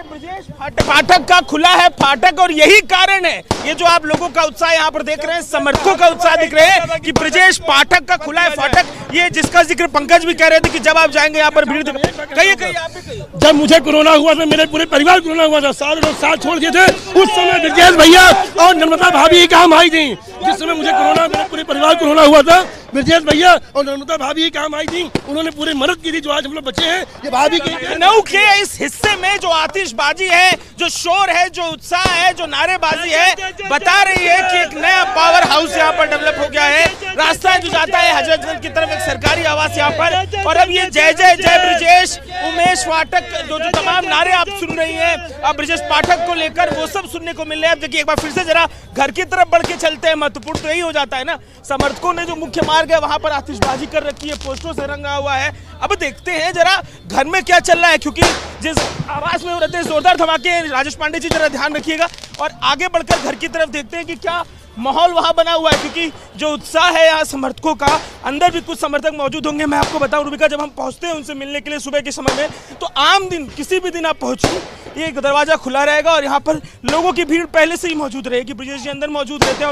फाटक का खुला है फाटक, और यही कारण है ये जो आप लोगों का उत्साह यहाँ पर देख रहे हैं, समर्थकों का उत्साह दिख रहे हैं कि ब्रजेश पाठक का खुला है फाटक। ये जिसका जिक्र पंकज भी कह रहे थे कि जब आप जाएंगे यहाँ पर भीड़, कहिए कहिए आप भी कहिए। जब मुझे कोरोना हुआ था, मेरे पूरे परिवार कोरोना हुआ था, सारे लोग साथ छोड़ दिए थे, उस समय ब्रजेश भैया और नर्मदा भाभी काम आई थी। जिस समय मुझे कोरोना, मेरे पूरे परिवार कोरोना हुआ था, ब्रजेश भैया और नर्मदा भाभी काम आई थी, उन्होंने पूरी मदद की थी। जो आज हम लोग बचे हैं ये भाभी की नौ के इस हिस्से में जो आतिशबाजी है, जो शोर है, जो उत्साह है, जो नारेबाजी है, बता रही है कि एक नया पावर हाउस यहाँ पर डेवलप हो गया है। रास्ता जो जाता है हजरतगंज की तरफ, एक सरकारी आवास यहाँ पर, और अब ये जय जय जय ब्रजेश, उमेश पाठक, जो तमाम नारे आप सुन रही हैं अब ब्रजेश पाठक को लेकर, वो सब सुनने को मिल रहे हैं। अब देखिए एक बार फिर से जरा घर की तरफ बढ़ के चलते हैं। महत्वपूर्ण तो यही हो जाता है ना। समर्थकों ने जो मुख्य मार्ग है वहां पर आतिशबाजी कर रखी है, पोस्टरों से रंगा हुआ है। अब देखते हैं जरा घर में क्या चल रहा है, क्योंकि जिस आवाज में वो रहते हैं जोरदार धमाके। राजेश पांडे जी जरा ध्यान रखिएगा और आगे बढ़कर घर की तरफ देखते हैं कि क्या माहौल वहां बना हुआ है, क्योंकि जो उत्साह है यहाँ समर्थकों का, अंदर भी कुछ समर्थक मौजूद होंगे। मैं आपको बताऊं रूबिका, जब हम पहुंचते हैं उनसे मिलने के लिए सुबह के समय में, तो आम दिन किसी भी दिन आप पहुंचिए, ये दरवाजा खुला रहेगा और यहाँ पर लोगों की भीड़ पहले से ही मौजूद रहेगी। ब्रजेश जी अंदर मौजूद रहते हैं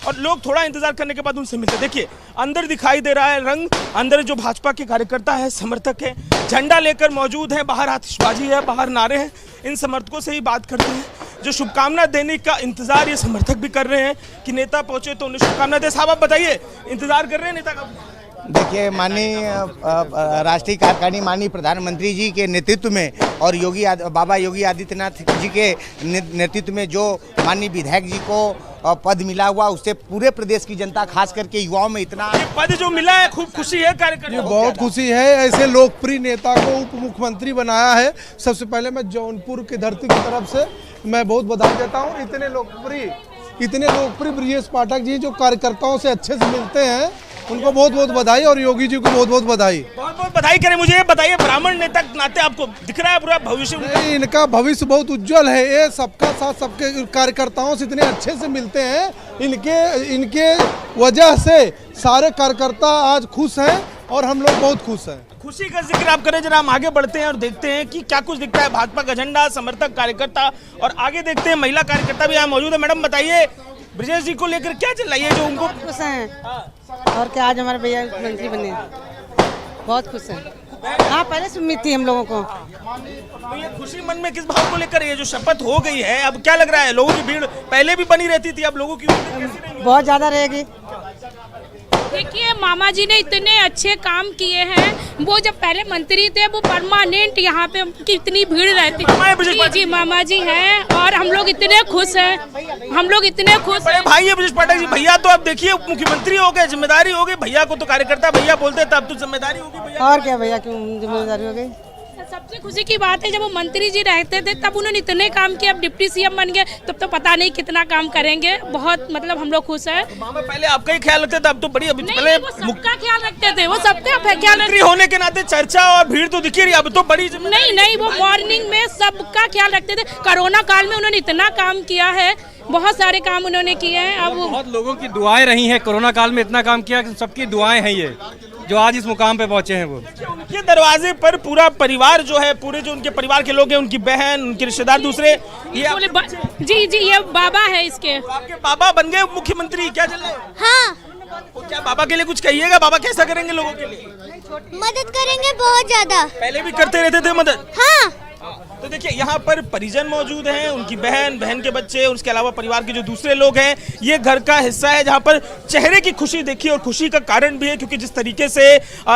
और लोग थोड़ा इंतजार करने के बाद उनसे मिलते हैं। देखिए अंदर दिखाई दे रहा है रंग, अंदर जो भाजपा के कार्यकर्ता है, समर्थक है, झंडा लेकर मौजूद है, बाहर आतिशबाजी है, बाहर नारे हैं। इन समर्थकों से ही बात करते हैं जो शुभकामना देने का इंतजार ये समर्थक भी कर रहे हैं कि नेता पहुंचे तो उन्हें शुभकामना दे। साहब आप बताइए, इंतजार कर रहे हैं नेता का? देखिए, माननीय राष्ट्रीय कार्यकारिणी माननीय प्रधानमंत्री जी के नेतृत्व में और बाबा योगी आदित्यनाथ जी के नेतृत्व में जो माननीय विधायक जी को पद मिला हुआ, उससे पूरे प्रदेश की जनता, खास करके युवाओं में इतना पद जो मिला है, खूब खुशी है कार्यकर्ता। बहुत खुशी है, ऐसे लोकप्रिय नेता को उप मुख्यमंत्री बनाया है। सबसे पहले मैं जौनपुर की धरती की तरफ से मैं बहुत बधाई देता हूँ। इतने लोकप्रिय ब्रजेश पाठक जी जो कार्यकर्ताओं से अच्छे से मिलते हैं, उनको बहुत बहुत बधाई और योगी जी को बहुत बहुत बधाई। बहुत बहुत बधाई करें। मुझे ये बताइए, ब्राह्मण नेता के नाते आपको दिख रहा है पूरा भविष्य? नहीं, इनका भविष्य बहुत उज्जवल है। ये सबका साथ, सबके कार्यकर्ताओं से इतने अच्छे से मिलते हैं, इनके वजह से सारे कार्यकर्ता आज खुश हैं और हम लोग बहुत खुश हैं। खुशी का जिक्र आप करें, जरा हम आगे बढ़ते हैं और देखते हैं कि क्या कुछ दिखता है। भाजपा का झंडा, समर्थक, कार्यकर्ता और आगे देखते हैं महिला कार्यकर्ता भी यहाँ मौजूद है। मैडम बताइए, ब्रजेश जी को लेकर क्या चल रहा है जो उनको खुश हैं और क्या आज हमारे भैया मंत्री बने, बहुत खुश हैं। हाँ, पहले से उम्मीद थी हम लोगों को। तो ये खुशी मन में किस भाव को लेकर, ये जो शपथ हो गई है, अब क्या लग रहा है? लोगों की भीड़ पहले भी बनी रहती थी, अब लोगों की बहुत ज्यादा रहेगी। देखिए, मामा जी ने इतने अच्छे काम किए हैं। वो जब पहले मंत्री थे, वो परमानेंट यहाँ पे कितनी भीड़ रहती थी। जी मामा जी हैं और हम लोग इतने खुश हैं, हम लोग इतने खुश हैं। भाई ब्रजेश पाठक जी, भैया तो अब देखिए मुख्यमंत्री हो गए, जिम्मेदारी हो गई। भैया को तो कार्यकर्ता भैया बोलते थे, अब तो जिम्मेदारी होगी भैया। और क्या भैया, क्यों जिम्मेदारी हो गई? सबसे खुशी की बात है, जब वो मंत्री जी रहते थे तब उन्होंने इतने काम किए, अब डिप्टी सीएम बन गए, तब तो पता नहीं कितना काम करेंगे। बहुत मतलब हम लोग खुश हैं। पहले आपका ही ख्याल रखते थे, अब तो बड़ी पहले वो सबका ख्याल रखते थे, वो सबका ख्याल होने के नाते चर्चा और भीड़ तो दिखी रही, अब तो बड़ी नहीं, वो मॉर्निंग में सबका ख्याल रखते थे। कोरोना काल में उन्होंने इतना काम किया है, बहुत सारे काम उन्होंने किए हैं। अब बहुत लोगों की दुआएं रही हैं, कोरोना काल में इतना काम किया कि सबकी दुआएं हैं ये जो आज इस मुकाम पे पहुंचे हैं। वो उनके दरवाजे पर पूरा परिवार जो है, पूरे जो उनके परिवार के लोग हैं, उनकी बहन, उनके रिश्तेदार, दूसरे जी ये बाबा है इसके। आपके बाबा बन गए मुख्यमंत्री, क्या चल रहा है? हाँ। तो क्या बाबा के लिए कुछ कहिएगा? बाबा कैसा करेंगे लोगों के लिए? मदद करेंगे बहुत ज्यादा। पहले भी करते रहते थे मदद? हाँ। तो देखिए, यहाँ पर परिजन मौजूद हैं, उनकी बहन के बच्चे, उसके अलावा परिवार के जो दूसरे लोग हैं। ये घर का हिस्सा है जहाँ पर चेहरे की खुशी देखिए, और खुशी का कारण भी है क्योंकि जिस तरीके से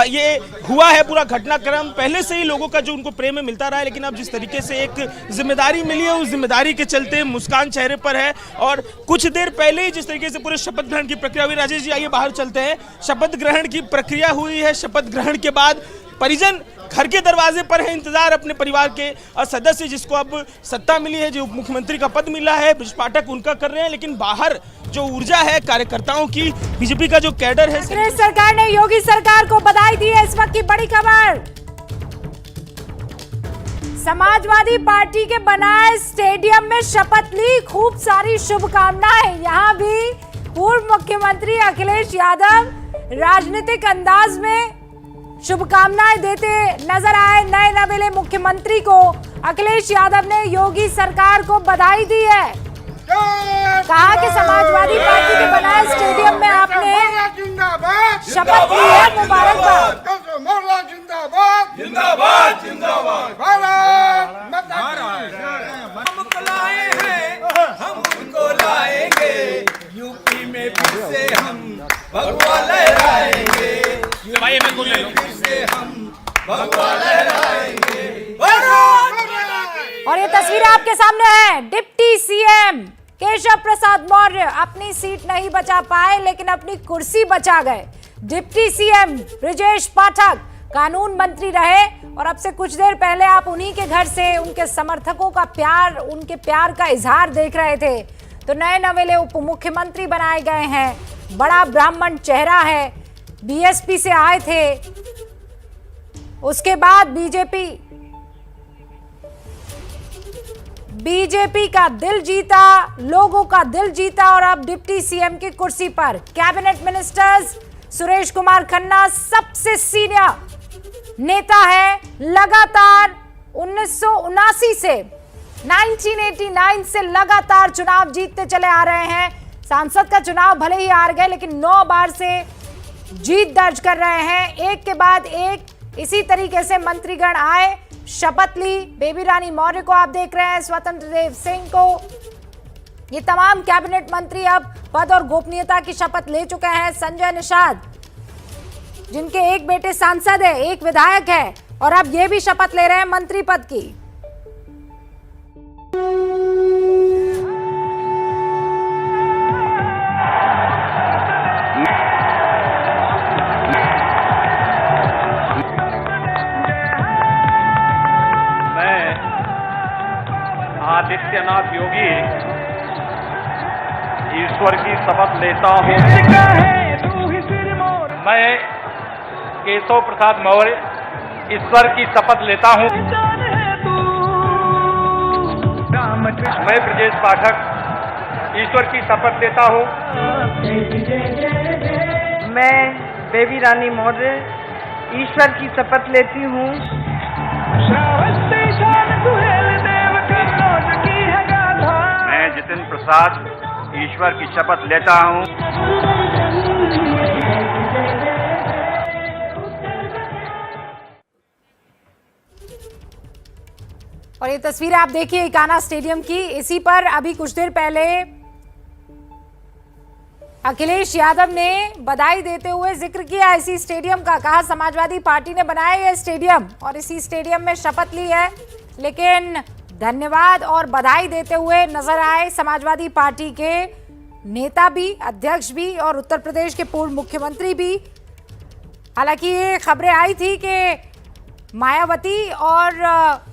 ये हुआ है पूरा घटनाक्रम, पहले से ही लोगों का जो उनको प्रेम में मिलता रहा है, लेकिन अब जिस तरीके से एक जिम्मेदारी मिली है, उस जिम्मेदारी के चलते मुस्कान चेहरे पर है। और कुछ देर पहले ही जिस तरीके से पूरे शपथ ग्रहण की प्रक्रिया हुई, राजेश जी आइए बाहर चलते हैं। शपथ ग्रहण की प्रक्रिया हुई है, शपथ ग्रहण के बाद परिजन घर के दरवाजे पर है, इंतजार अपने परिवार के सदस्य जिसको अब सत्ता मिली है, जो मुख्यमंत्री का पद मिला है, ब्रजेश पाठक उनका कर रहे हैं। लेकिन बाहर जो ऊर्जा है कार्यकर्ताओं की, बीजेपी का जो कैडर है। कांग्रेस सरकार ने योगी सरकार को बधाई दी है। इस वक्त की बड़ी खबर, समाजवादी पार्टी के बनाए स्टेडियम में शपथ ली, खूब सारी शुभकामनाएं। यहाँ भी पूर्व मुख्यमंत्री अखिलेश यादव राजनीतिक अंदाज में शुभकामनाएं देते नजर आए। नए नवेले मुख्यमंत्री को अखिलेश यादव ने योगी सरकार को बधाई दी है। कहा कि समाजवादी पार्टी के बनाए स्टेडियम में आपने शपथ ली है, मुबारकबाद। हम उनको लाएंगे, यूपी में फिर से हम भगवा लहराएंगे, और ये तस्वीरें आपके सामने है। डिप्टी सीएम केशव प्रसाद मौर्य अपनी सीट नहीं बचा पाए, लेकिन अपनी कुर्सी बचा गए। डिप्टी सीएम ब्रजेश पाठक कानून मंत्री रहे और अब से कुछ देर पहले आप उन्हीं के घर से उनके समर्थकों का प्यार, उनके प्यार का इजहार देख रहे थे। तो नए नवेले उप मुख्यमंत्री बनाए गए हैं। बड़ा ब्राह्मण चेहरा है, बीएसपी से आए थे, उसके बाद बीजेपी का दिल जीता, लोगों का दिल जीता और अब डिप्टी सीएम की कुर्सी पर। कैबिनेट मिनिस्टर्स सुरेश कुमार खन्ना सबसे सीनियर नेता है, लगातार 1979 से 1989 से लगातार चुनाव जीतते चले आ रहे हैं। सांसद का चुनाव भले ही हार गए लेकिन 9 बार से जीत दर्ज कर रहे हैं। एक के बाद एक इसी तरीके से मंत्रीगण आए, शपथ ली। बेबी रानी मौर्य को आप देख रहे हैं, स्वतंत्र देव सिंह को, ये तमाम कैबिनेट मंत्री अब पद और गोपनीयता की शपथ ले चुके हैं। संजय निषाद जिनके एक बेटे सांसद है, एक विधायक है, और अब ये भी शपथ ले रहे हैं मंत्री पद की। आदित्यनाथ योगी ईश्वर की शपथ लेता हूँ। मैं केशव प्रसाद मौर्य ईश्वर की शपथ लेता हूँ। मैं ब्रजेश पाठक ईश्वर की शपथ लेता हूँ। मैं बेबी रानी मौर्य ईश्वर की शपथ लेती हूँ। मैं जितेंद्र प्रसाद ईश्वर की शपथ लेता हूँ। और ये तस्वीर आप देखिए इकाना स्टेडियम की। इसी पर अभी कुछ देर पहले अखिलेश यादव ने बधाई देते हुए जिक्र किया इसी स्टेडियम का। कहा समाजवादी पार्टी ने बनाया यह स्टेडियम और इसी स्टेडियम में शपथ ली है। लेकिन धन्यवाद और बधाई देते हुए नजर आए समाजवादी पार्टी के नेता भी, अध्यक्ष भी और उत्तर प्रदेश के पूर्व मुख्यमंत्री भी। हालांकि ये खबरें आई थी कि मायावती और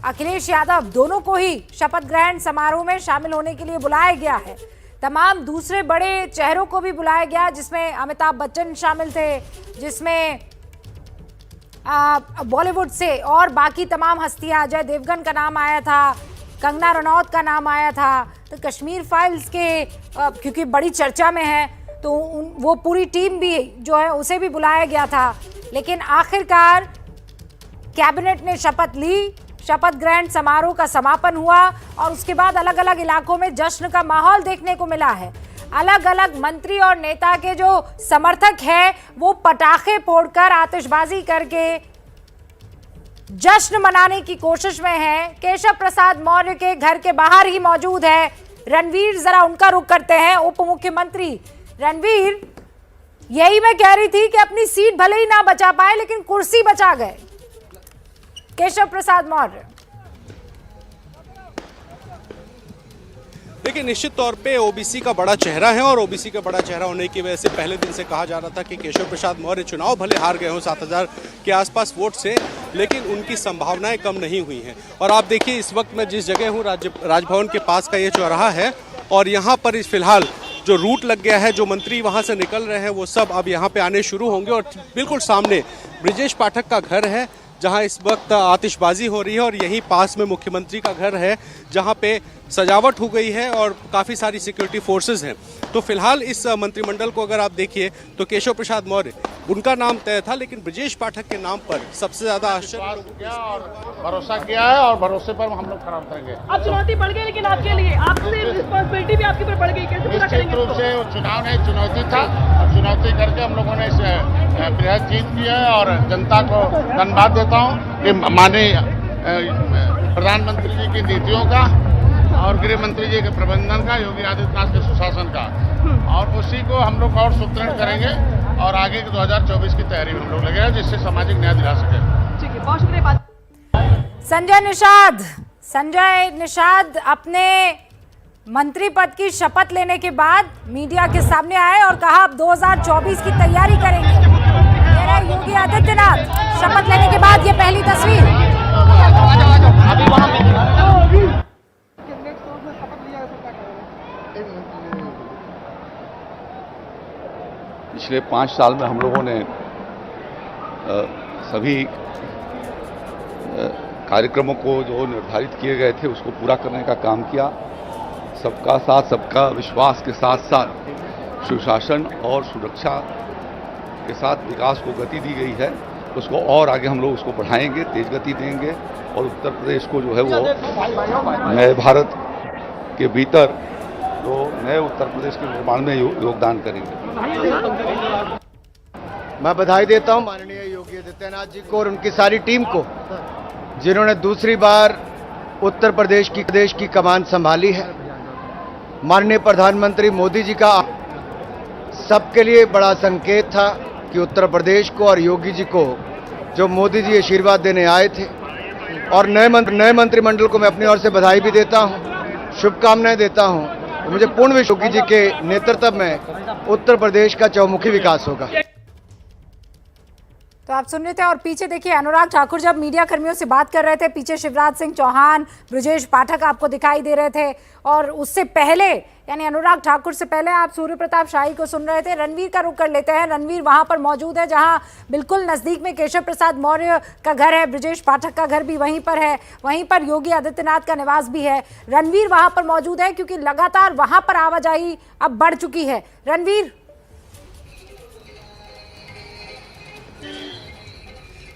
अखिलेश यादव दोनों को ही शपथ ग्रहण समारोह में शामिल होने के लिए बुलाया गया है। तमाम दूसरे बड़े चेहरों को भी बुलाया गया, जिसमें अमिताभ बच्चन शामिल थे, जिसमें बॉलीवुड से और बाकी तमाम हस्तियां, अजय देवगन का नाम आया था, कंगना रनौत का नाम आया था। तो कश्मीर फाइल्स के क्योंकि बड़ी चर्चा में है तो वो पूरी टीम भी जो है उसे भी बुलाया गया था। लेकिन आखिरकार कैबिनेट ने शपथ ली, शपथ ग्रहण समारोह का समापन हुआ और उसके बाद अलग अलग इलाकों में जश्न का माहौल देखने को मिला है। अलग अलग मंत्री और नेता के जो समर्थक हैं वो पटाखे फोड़कर, आतिशबाजी करके जश्न मनाने की कोशिश में हैं। केशव प्रसाद मौर्य के घर के बाहर ही मौजूद है रणवीर, जरा उनका रुख करते हैं। उप मुख्यमंत्री रणवीर, यही मैं कह रही थी कि अपनी सीट भले ही ना बचा पाए लेकिन कुर्सी बचा गए केशव प्रसाद मौर्य। देखिए, निश्चित तौर पे ओबीसी का बड़ा चेहरा है और ओबीसी का बड़ा चेहरा होने की वजह से पहले दिन से कहा जा रहा था कि केशव प्रसाद मौर्य चुनाव भले हार गए हों 7000 के आसपास वोट से, लेकिन उनकी संभावनाएं कम नहीं हुई हैं। और आप देखिए, इस वक्त मैं जिस जगह हूँ राजभवन के पास का ये चौराहा है और यहाँ पर इस फिलहाल जो रूट लग गया है, जो मंत्री वहाँ से निकल रहे हैं वो सब अब यहाँ पे आने शुरू होंगे। और बिल्कुल सामने ब्रजेश पाठक का घर है जहां इस वक्त आतिशबाजी हो रही है और यहीं पास में मुख्यमंत्री का घर है जहां पे सजावट हो गई है और काफ़ी सारी सिक्योरिटी फोर्सेस हैं। तो फिलहाल इस मंत्रिमंडल को अगर आप देखिए तो केशव प्रसाद मौर्य उनका नाम तय था, लेकिन ब्रजेश पाठक के नाम पर सबसे ज्यादा आश्चर्य किया और भरोसा किया है और भरोसे पर हम लोग खड़ा उतरेंगे। अब चुनौती बढ़ गई, लेकिन आपके लिए आपसे रिस्पॉन्सिबिलिटी भी आपके ऊपर बढ़ गई, कैसे पूरा करेंगे? निश्चित रूप से चुनाव नहीं, चुनौती था और चुनौती करके हम लोगों ने बृहद जीत की है और जनता को धन्यवाद देता हूँ कि माननीय प्रधानमंत्री जी की नीतियों का और गृह मंत्री जी के प्रबंधन का, योगी आदित्यनाथ के सुशासन का, और उसी को हम लोग और सुदृढ़ करेंगे और आगे के 2024 की तैयारी में हम लोग लगे हैं जिससे सामाजिक न्याय दिला सके। ठीक है, बहुत शुक्रिया। संजय निषाद अपने मंत्री पद की शपथ लेने के बाद मीडिया के सामने आए और कहा अब 2024 की तैयारी करेंगे। योगी आदित्यनाथ शपथ लेने के बाद ये पहली तस्वीर। पिछले 5 साल में हम लोगों ने सभी कार्यक्रमों को जो निर्धारित किए गए थे उसको पूरा करने का काम किया। सबका साथ सबका विश्वास के साथ साथ सुशासन और सुरक्षा के साथ विकास को गति दी गई है। उसको और आगे हम लोग उसको बढ़ाएंगे, तेज गति देंगे और उत्तर प्रदेश को जो है वो नए भारत के भीतर तो नए उत्तर प्रदेश के निर्माण में योगदान करेंगे। मैं बधाई देता हूं माननीय योगी आदित्यनाथ जी को और उनकी सारी टीम को, जिन्होंने दूसरी बार उत्तर प्रदेश की कमान संभाली है। माननीय प्रधानमंत्री मोदी जी का सबके लिए बड़ा संकेत था कि उत्तर प्रदेश को और योगी जी को जो मोदी जी आशीर्वाद देने आए थे, और नए मंत्रिमंडल को मैं अपनी ओर से बधाई भी देता हूं, शुभकामनाएं देता हूं। मुझे पूर्ण विश्वास योगी जी के नेतृत्व में उत्तर प्रदेश का चौमुखी विकास होगा। तो आप सुन रहे थे और पीछे देखिए अनुराग ठाकुर जब मीडिया कर्मियों से बात कर रहे थे, पीछे शिवराज सिंह चौहान, ब्रजेश पाठक आपको दिखाई दे रहे थे, और उससे पहले यानी अनुराग ठाकुर से पहले आप सूर्य प्रताप शाही को सुन रहे थे। रणवीर का रुख कर लेते हैं। रणवीर वहां पर मौजूद है जहां बिल्कुल नजदीक में केशव प्रसाद मौर्य का घर है, ब्रजेश पाठक का घर भी वहीं पर है, वहीं पर योगी आदित्यनाथ का निवास भी है। रणवीर वहां पर मौजूद है क्योंकि लगातार वहां पर आवाजाही अब बढ़ चुकी है। रणवीर,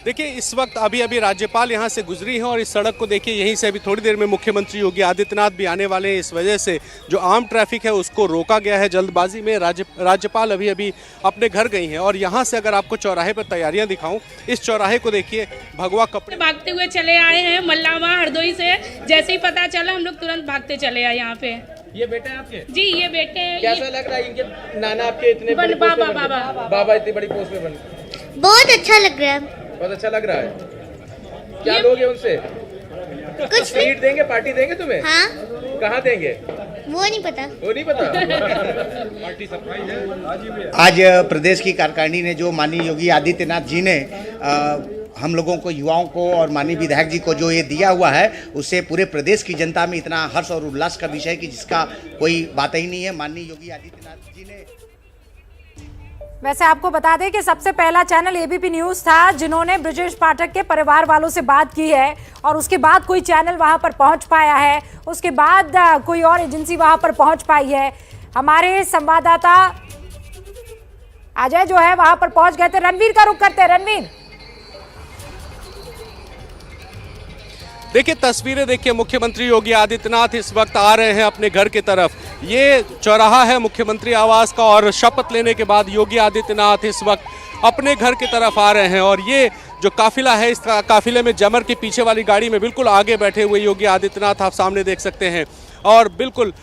देखिए इस वक्त अभी राज्यपाल यहाँ से गुजरी हैं और इस सड़क को देखिए, यहीं से अभी थोड़ी देर में मुख्यमंत्री योगी आदित्यनाथ भी आने वाले हैं। इस वजह से जो आम ट्रैफिक है उसको रोका गया है जल्दबाजी में। राज्यपाल अभी अपने घर गई हैं और यहाँ से अगर आपको चौराहे पर तैयारियाँ दिखाऊं, इस चौराहे को देखिए, भगवा कपड़े भागते हुए चले आए हैं मल्लावा हरदोई से। जैसे ही पता चला हम लोग तुरंत भागते चले आए यहाँ पे। ये बेटे हैं आपके? जी ये बेटे। कैसा लग रहा है इनके नाना आपके इतने बड़ी पोस्ट पे बने? बाबा इतनी बड़ी पोस्ट पे बने? बहुत अच्छा लग रहा है। बहुत अच्छा लग रहा है। क्या लोगे उनसे? कुछ सीट देंगे, पार्टी देंगे तुम्हें? हाँ। कहाँ देंगे? वो नहीं पता। वो नहीं पता। पार्टी सरप्राइज है। आज प्रदेश की कार्यकारिणी ने जो माननीय योगी आदित्यनाथ जी ने हम लोगों को, युवाओं को और माननीय विधायक जी को जो ये दिया हुआ है, उससे पूरे प्रदेश की जनता में इतना हर्ष और उल्लास का विषय कि जिसका कोई बात ही नहीं है। माननीय योगी आदित्यनाथ जी ने, वैसे आपको बता दें कि सबसे पहला चैनल एबीपी न्यूज़ था जिन्होंने ब्रजेश पाठक के परिवार वालों से बात की है, और उसके बाद कोई चैनल वहां पर पहुंच पाया है, उसके बाद कोई और एजेंसी वहां पर पहुंच पाई है। हमारे संवाददाता अजय जो है वहां पर पहुंच गए थे। रणवीर का रुख करते हैं। रणवीर, देखिए तस्वीरें देखिए, मुख्यमंत्री योगी आदित्यनाथ इस वक्त आ रहे हैं अपने घर की तरफ। ये चौराहा है मुख्यमंत्री आवास का और शपथ लेने के बाद योगी आदित्यनाथ इस वक्त अपने घर की तरफ आ रहे हैं। और ये जो काफिला है, इस काफिले में जमर के पीछे वाली गाड़ी में बिल्कुल आगे बैठे हुए योगी आदित्यनाथ आप सामने देख सकते हैं। और बिल्कुल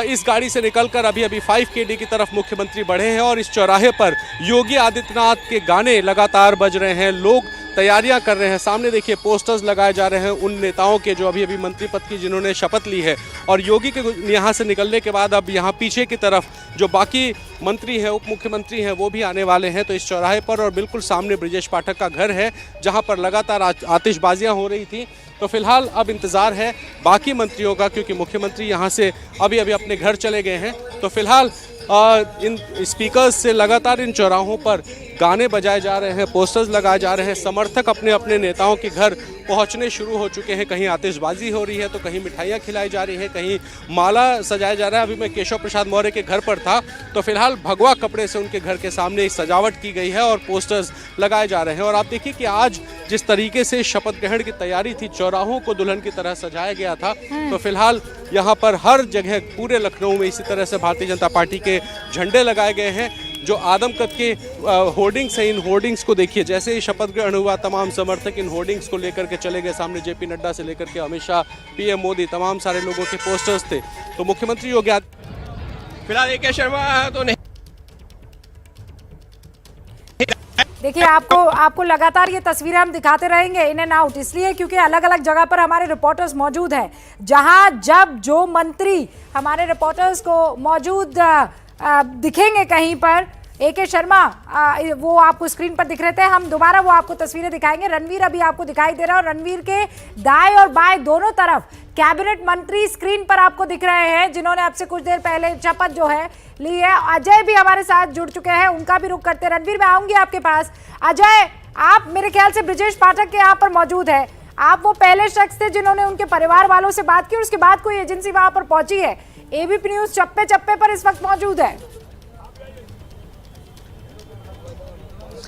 इस गाड़ी से निकलकर अभी 5KD की तरफ मुख्यमंत्री बढ़े हैं और इस चौराहे पर योगी आदित्यनाथ के गाने लगातार बज रहे हैं, लोग तैयारियां कर रहे हैं। सामने देखिए पोस्टर्स लगाए जा रहे हैं उन नेताओं के जो अभी मंत्री पद की जिन्होंने शपथ ली है। और योगी के यहाँ से निकलने के बाद अब यहाँ पीछे की तरफ जो बाकी मंत्री हैं, उप मुख्यमंत्री हैं, वो भी आने वाले हैं। तो इस चौराहे पर और बिल्कुल सामने ब्रजेश पाठक का घर है जहाँ पर लगातार आतिशबाजियाँ हो रही थी। तो फिलहाल अब इंतज़ार है बाकी मंत्रियों का, क्योंकि मुख्यमंत्री यहाँ से अभी अपने घर चले गए हैं। तो फिलहाल इन स्पीकर्स से लगातार इन चौराहों पर गाने बजाए जा रहे हैं, पोस्टर्स लगाए जा रहे हैं, समर्थक अपने अपने नेताओं के घर पहुंचने शुरू हो चुके हैं। कहीं आतिशबाजी हो रही है तो कहीं मिठाइयाँ खिलाई जा रही हैं, कहीं माला सजाया जा रहा है। अभी मैं केशव प्रसाद मौर्य के घर पर था तो फिलहाल भगवा कपड़े से उनके घर के सामने एक सजावट की गई है और पोस्टर्स लगाए जा रहे हैं। और आप देखिए कि आज जिस तरीके से शपथ ग्रहण की तैयारी थी, चौराहों को दुल्हन की तरह सजाया गया था। तो फिलहाल यहाँ पर हर जगह पूरे लखनऊ में इसी तरह से भारतीय जनता पार्टी के झंडे लगाए गए हैं। जो आदमकद के होर्डिंग्स हैं, इन होर्डिंग्स को देखिए, जैसे ही शपथ ग्रहण हुआ तमाम समर्थक इन होर्डिंग्स को लेकर के चले गए। सामने जेपी नड्डा से लेकर के अमित शाह, पीएम मोदी, तमाम सारे लोगों के पोस्टर्स थे। तो मुख्यमंत्री योगी फिलहाल AK शर्मा तो नहीं। देखिए आपको लगातार ये तस्वीरें हम दिखाते रहेंगे इन एंड आउट, इसलिए क्योंकि अलग अलग जगह पर हमारे रिपोर्टर्स मौजूद हैं, जहां जब जो मंत्री हमारे रिपोर्टर्स को मौजूद दिखेंगे कहीं पर, AK शर्मा वो आपको स्क्रीन पर दिख रहे थे, हम दोबारा वो आपको तस्वीरें दिखाएंगे। रणवीर अभी आपको दिखाई दे रहा है और रणवीर के दाएं और बाएं दोनों तरफ कैबिनेट मंत्री स्क्रीन पर आपको दिख रहे हैं, जिन्होंने अब से कुछ देर पहले शपथ जो है ली है। अजय भी हमारे साथ जुड़ चुके हैं, उनका भी रुख करते हैं। रणवीर, मैं आऊंगी आपके पास। अजय, आप मेरे ख्याल से ब्रजेश पाठक के यहाँ पर मौजूद है, आप वो पहले शख्स थे जिन्होंने उनके परिवार वालों से बात की और उसके बाद कोई एजेंसी वहां पर पहुंची है। ABP न्यूज चप्पे चप्पे पर इस वक्त मौजूद है।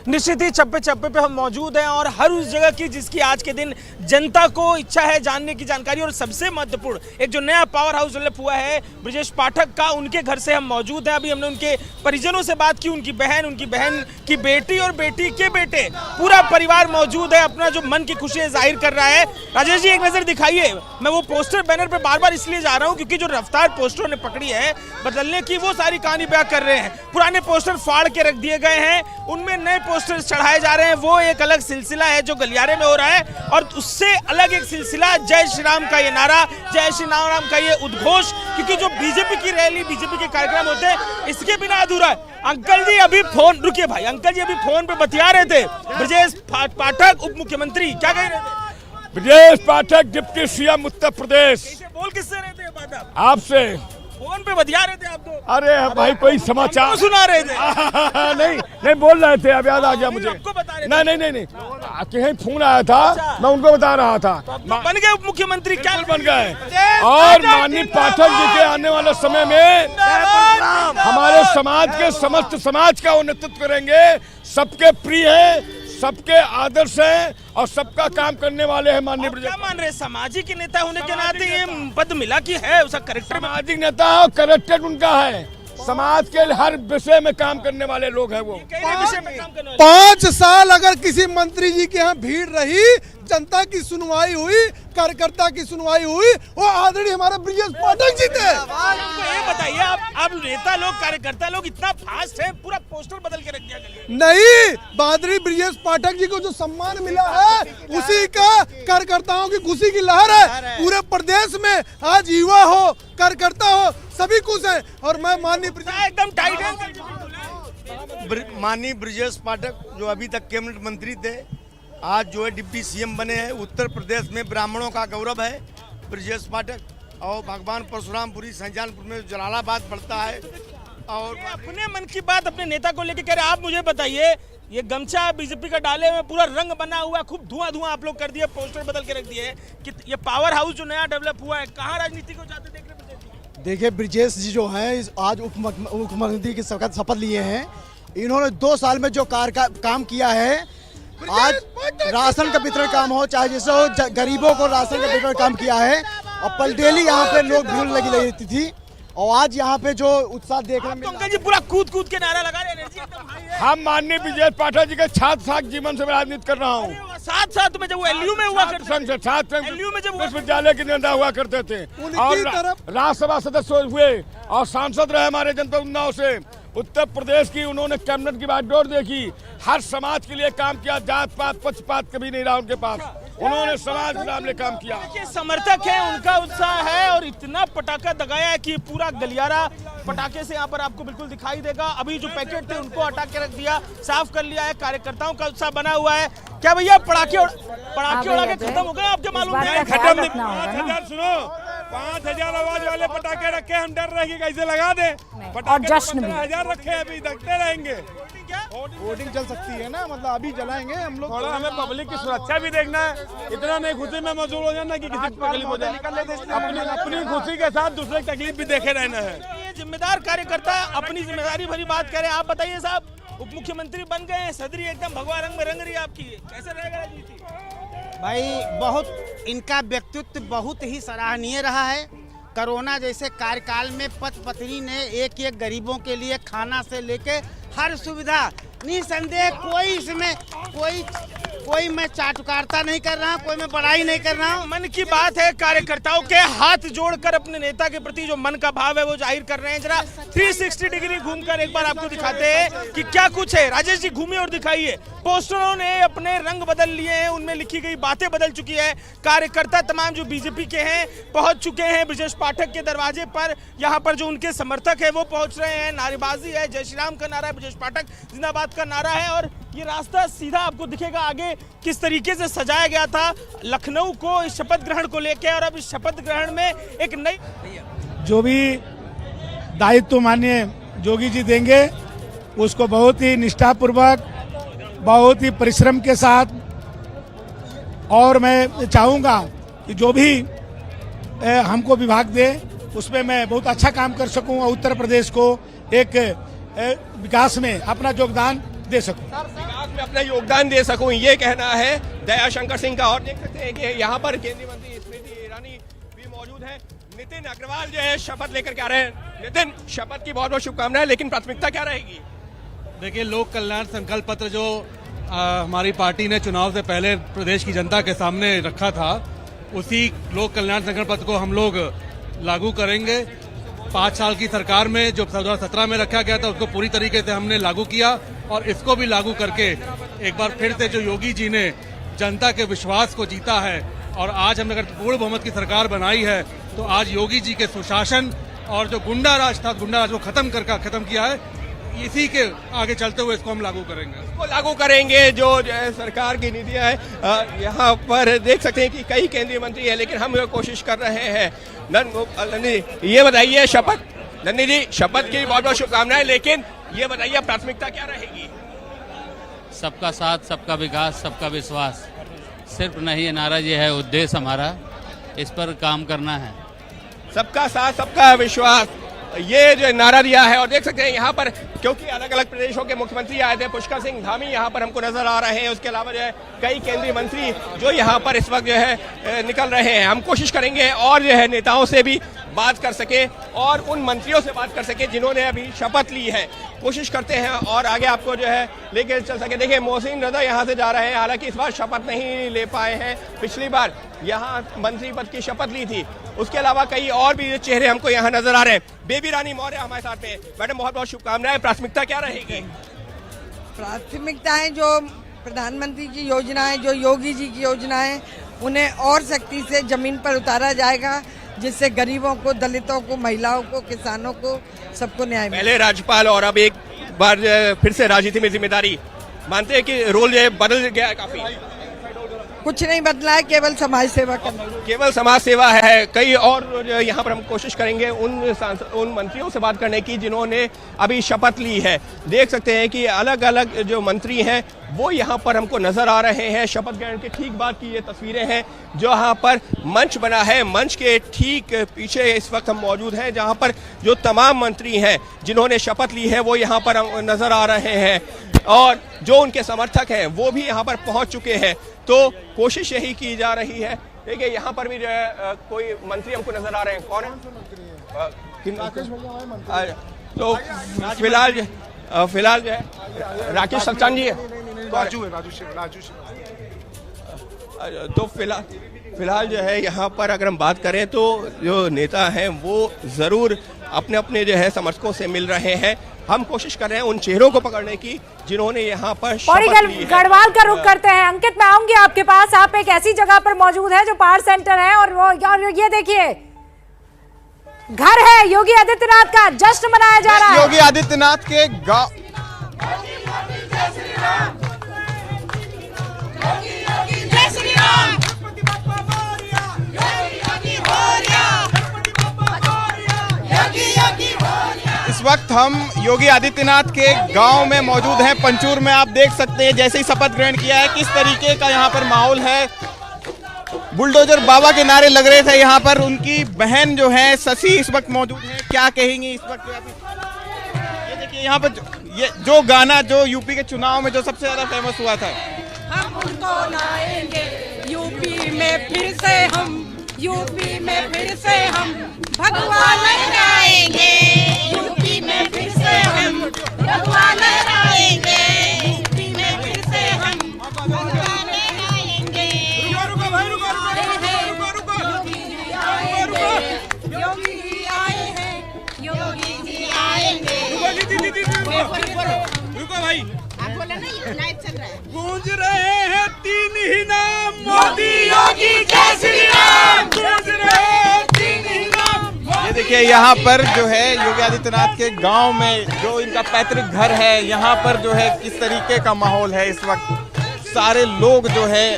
निश्चित ही चप्पे चप्पे पे हम मौजूद हैं और हर उस जगह की जिसकी आज के दिन जनता को इच्छा है जानने की जानकारी। और सबसे महत्वपूर्ण एक जो नया पावर हाउस डेवलप हुआ है ब्रजेश पाठक का, उनके घर से हम मौजूद हैं। अभी हमने उनके परिजनों से बात की, उनकी बहन की बेटी और बेटी के बेटे, पूरा परिवार मौजूद है, अपना जो मन की खुशी जाहिर कर रहा है। राजेश जी, एक नजर दिखाइए। मैं वो पोस्टर बैनर पे बार बार इसलिए जा रहा हूँ क्योंकि जो रफ्तार पोस्टरों ने पकड़ी है बदलने की, वो सारी कहानी बयां कर रहे हैं। पुराने पोस्टर फाड़ के रख दिए गए हैं, उनमें नए पोस्टर चढ़ाए जा रहे हैं। वो एक अलग सिलसिला है जो गलियारे में हो रहा है और उससे अलग एक सिलसिला जय श्री राम का ये नारा, जय श्री राम का ये उद्घोष, क्योंकि जो बीजेपी की रैली, बीजेपी के कार्यक्रम होते हैं, इसके बिना अधूरा है। अंकल जी अभी फोन, रुकिए भाई, अंकल जी अभी फोन पे बतिया रहे थे। ब्रजेश पाठक उप मुख्यमंत्री, क्या कह रहे थे? Brajesh Pathak deputy CM Uttar Pradesh. बोल किससे रहे थे बात आप? आपसे फोन पे बतिया रहे थे आप तो। अरे भाई कोई समाचार सुना रहे थे? नहीं बोल रहे थे, अब याद आ गया मुझे। नहीं कहीं फोन आया था, मैं उनको बता रहा था। बन गए उप मुख्यमंत्री, क्या बन गए। और माननीय पाठक जी के आने वाले समय में हमारे समाज के समस्त समाज का वो नेतृत्व करेंगे। सबके प्रिय है, सबके आदर्श हैं और सबका काम करने वाले हैं माननीय ब्रजेश। क्या मान रहे, सामाजिक नेता होने के नाते ये पद मिला कि है उसका करेक्टर? सामाजिक नेता और करेक्टर उनका है, समाज के हर विषय में काम करने वाले लोग हैं वो। 5 साल अगर किसी मंत्री जी के यहाँ भीड़ रही, जनता की सुनवाई हुई, कार्यकर्ता की सुनवाई हुई, वो आदरणीय हमारे ब्रजेश पाठक जी थे। ये बताइए, आप नेता लोग, कार्यकर्ता लोग इतना फास्ट है, पूरा पोस्टर बदल के रख दिया गया। नहीं, बहादुरी ब्रजेश पाठक जी को जो सम्मान मिला है उसी का कार्यकर्ताओं की खुशी की लहर है। पूरे प्रदेश में आज युवा हो, कार्यकर्ता हो, सभी खुश है। और मैं माननीय एकदम टाइट है, माननीय ब्रजेश पाठक जो अभी तक कैबिनेट मंत्री थे, आज जो है डिप्टी CM बने हैं। उत्तर प्रदेश में ब्राह्मणों का गौरव है ब्रजेश पाठक। और भगवान परशुरामपुरी शाहजहानपुर में जलालाबाद पड़ता है। और अपने मन की बात अपने नेता को लेके कह रहे। आप मुझे बताइए, ये गमछा बीजेपी का डाले में पूरा रंग बना हुआ, खूब धुआं आप लोग कर दिए, पोस्टर बदल के रख दिए कि ये पावर हाउस जो नया डेवलप हुआ है, कहाँ राजनीति को जाते देख रहे? देखिए, ब्रजेश जी जो हैं आज उप मुख्यमंत्री की शपथ लिए हैं। इन्होंने 2 साल में जो काम किया है, आज राशन का वितरण काम हो, चाहे जैसे हो, गरीबों को राशन का वितरण काम किया है। और पल डेली यहाँ पे लोग भीड़ लगी रहती थी और आज यहाँ पे जो उत्साह देखने में अंकल जी पूरा कूद के नारा लगा रहे हैं, एनर्जी एकदम हाई है। हम माननीय ब्रजेश पाठक जी के छात्र जीवन से राजनीति कर रहा हूँ। साथ में जब वो LU में हुआ करते थे, छात्र विश्वविद्यालय के नेता हुआ करते थे और राज्यसभा सदस्य हुए और सांसद रहे हमारे जनता उन्नाव से। उत्तर प्रदेश की उन्होंने कैबिनेट की बागडोर देखी, हर समाज के लिए काम किया, जात पात पक्षपात कभी नहीं रहा उनके पास। उन्होंने समाज के नाम काम किया। समर्थक है, उनका उत्साह है और इतना पटाखा दगाया है कि पूरा गलियारा पटाखे से यहाँ पर आपको बिल्कुल दिखाई देगा। अभी जो पैकेट थे उनको हटा के रख दिया, साफ कर लिया है। कार्यकर्ताओं का उत्साह बना हुआ है। क्या भैया पटाखे उड़ा के खत्म हो गए आपके मालूम नहीं? खत्म नहीं। 5000 सुनो, 5000 आवाज वाले पटाखे रखे, हम डर रहे कैसे लगा दे। और जश्न भी 15,000 रखे, अभी देखते रहेंगे। वोटिंग चल सकती है ना, मतलब अभी जलाएंगे हम लोग। थोड़ा हमें पब्लिक की सुरक्षा भी देखना है, इतना नहीं खुशी में मजबूर हो जाना कि किसी को तकलीफ हो जाए। अपनी खुशी के साथ दूसरे की तकलीफ भी देखे रहना है। ये जिम्मेदार कार्यकर्ता अपनी जिम्मेदारी भरी बात करे। आप बताइए साहब, उप मुख्यमंत्री बन गए हैं, सदरी एकदम भगवा रंग में रंग रही है आपकी, कैसे रहेगा राजनीति? भाई बहुत इनका व्यक्तित्व बहुत ही सराहनीय रहा है। कोरोना जैसे कार्यकाल में पथ पत्नी ने एक गरीबों के लिए खाना से लेके हर सुविधा, निसंदेह कोई इसमें कोई कोई मैं चाटुकारिता नहीं कर रहा हूँ, कोई मैं बड़ाई नहीं कर रहा हूँ। मन की बात है, कार्यकर्ताओं के हाथ जोड़कर अपने नेता के प्रति जो मन का भाव है वो जाहिर कर रहे हैं। जरा 360 डिग्री घूमकर एक बार आपको दिखाते हैं कि क्या कुछ है। राजेश जी घूमिए और दिखाइए। पोस्टरों ने अपने रंग बदल लिए हैं, उनमें लिखी गई बातें बदल चुकी है। कार्यकर्ता तमाम जो बीजेपी के हैं पहुंच चुके हैं ब्रजेश पाठक के दरवाजे पर। यहाँ पर जो उनके समर्थक है वो पहुंच रहे हैं। नारेबाजी है, जय श्री राम का नारा है, ब्रजेश पाठक जिंदाबाद का नारा है। और ये रास्ता सीधा आपको दिखेगा आगे किस तरीके से सजाया गया था लखनऊ को इस शपथ ग्रहण को लेकर। और अब इस शपथ ग्रहण में एक नई जो भी दायित्व माननीय योगी जी देंगे उसको बहुत ही निष्ठापूर्वक, बहुत ही परिश्रम के साथ, और मैं चाहूँगा कि जो भी हमको विभाग दे उसमें मैं बहुत अच्छा काम कर सकूँ और उत्तर प्रदेश को एक विकास में अपना योगदान दे सकूँ। विकास में अपना योगदान दे सकूँ, ये कहना है दयाशंकर सिंह का। और देख सकते हैं कि यहाँ पर केंद्रीय मंत्री स्मृति ईरानी भी मौजूद है। नितिन अग्रवाल जो है शपथ लेकर के आ रहे हैं। नितिन, शपथ की बहुत बहुत शुभकामनाएं, लेकिन प्राथमिकता क्या रहेगी? देखिए, लोक कल्याण संकल्प पत्र जो हमारी पार्टी ने चुनाव से पहले प्रदेश की जनता के सामने रखा था, उसी लोक कल्याण संकल्प पत्र को हम लोग लागू करेंगे। 5 साल की सरकार में जो 2017 में रखा गया था उसको पूरी तरीके से हमने लागू किया, और इसको भी लागू करके एक बार फिर से जो योगी जी ने जनता के विश्वास को जीता है, और आज हमने अगर पूर्ण बहुमत की सरकार बनाई है, तो आज योगी जी के सुशासन और जो गुंडा राज था, गुंडा राज को खत्म किया है। इसी के आगे चलते हुए इसको हम लागू करेंगे। इसको लागू करेंगे जो सरकार की नीतियां हैं। यहाँ पर देख सकते हैं कि कई केंद्रीय मंत्री हैं, लेकिन हम कोशिश कर रहे हैं। नंदी, ये बताइए शपथ, नंदी जी शपथ की बहुत बहुत शुभकामनाएं, लेकिन ये बताइए प्राथमिकता क्या रहेगी? सबका साथ, सबका विकास, सबका विश्वास। सिर्फ नहीं, ये नारा ये है, उद्देश्य हमारा इस पर काम करना है। सबका साथ, सबका विश्वास, ये जो नारा दिया है। और देख सकते हैं यहाँ पर, क्योंकि अलग अलग प्रदेशों के मुख्यमंत्री आए थे, पुष्कर सिंह धामी यहाँ पर हमको नजर आ रहे हैं। उसके अलावा जो है कई केंद्रीय मंत्री जो यहाँ पर इस वक्त जो है निकल रहे हैं। हम कोशिश करेंगे और जो है नेताओं से भी बात कर सके और उन मंत्रियों से बात कर सके जिन्होंने अभी शपथ ली है। कोशिश करते हैं और आगे आपको जो है लेकर चल सके। देखिए, मोहसिन रजा यहाँ से जा रहे हैं, हालांकि इस बार शपथ नहीं ले पाए हैं। पिछली बार यहाँ मंत्री पद की शपथ ली थी। उसके अलावा कई और भी चेहरे हमको यहाँ नजर आ रहे हैं। बेबी रानी मौर्य हमारे साथ में। मैडम, बहुत बहुत शुभकामनाएं। प्राथमिकता क्या रहेगी? प्राथमिकताएं जो प्रधानमंत्री की योजनाएं, जो योगी जी की योजनाएं, उन्हें और सख्ती से जमीन पर उतारा जाएगा, जिससे गरीबों को, दलितों को, महिलाओं को, किसानों को, सबको न्याय मिले। पहले राज्यपाल और अब एक बार फिर से राजनीति में जिम्मेदारी, मानते हैं कि रोल जो है बदल गया है काफी? कुछ नहीं बदला है, केवल समाज सेवा करना। केवल समाज सेवा है। कई और यहाँ पर हम कोशिश करेंगे उन मंत्रियों से बात करने की जिन्होंने अभी शपथ ली है। देख सकते हैं कि अलग अलग जो मंत्री हैं वो यहाँ पर हमको नजर आ रहे हैं। शपथ ग्रहण के ठीक बाद की ये तस्वीरें हैं जो यहाँ पर मंच बना है। मंच के ठीक पीछे इस वक्त हम मौजूद हैं, जहाँ पर जो तमाम मंत्री हैं जिन्होंने शपथ ली है वो यहाँ पर नजर आ रहे हैं, और जो उनके समर्थक हैं वो भी यहाँ पर पहुँच चुके हैं। तो कोशिश यही की जा रही है। देखिए, यहाँ पर भी जो है कोई मंत्री हमको नजर आ रहे हैं। कौन है? तो फिलहाल जो है राकेश सचान जी है। राजू। तो फिलहाल जो है यहाँ पर अगर हम बात करें तो जो नेता हैं वो जरूर अपने अपने जो है समर्थकों से मिल रहे हैं। हम कोशिश कर रहे हैं उन चेहरों को पकड़ने की जिन्होंने यहाँ पर शपथ ली है। गढ़वाल का रुख करते हैं। अंकित, मैं आऊंगी आपके पास। आप एक ऐसी जगह पर मौजूद है जो पावर सेंटर है, और ये देखिए घर है योगी आदित्यनाथ का, जश्न मनाया जा रहा है। योगी आदित्यनाथ के गाँव इस वक्त हम योगी आदित्यनाथ के गांव में मौजूद हैं। पंचूर में आप देख सकते हैं जैसे ही शपथ ग्रहण किया है किस तरीके का यहाँ पर माहौल है। बुलडोजर बाबा के नारे लग रहे थे। यहाँ पर उनकी बहन जो है शशि इस वक्त मौजूद है। क्या कहेंगी इस वक्त? ये देखिए यहाँ पर ये जो गाना जो यूपी के चुनाव में जो सबसे ज्यादा फेमस हुआ था, हम उनको लाएंगे यूपी में फिर से, हम यूपी में फिर से हम भगवा लहराएंगे, यूपी में फिर से हम भगवा लहराएंगे, यूपी में फिर से हम भगवा लहराएंगे। रुको भाई, आप बोले ना, ये लाइव चल रहा है। गूंज रहे हैं तीन ही नाम, मोदी योगी जय श्री राम। गूंज रहे हैं तीन ही नाम। ये देखिए यहाँ पर जो है योगी आदित्यनाथ के गांव में जो इनका पैतृक घर है, यहाँ पर जो है किस तरीके का माहौल है इस वक्त। सारे लोग जो है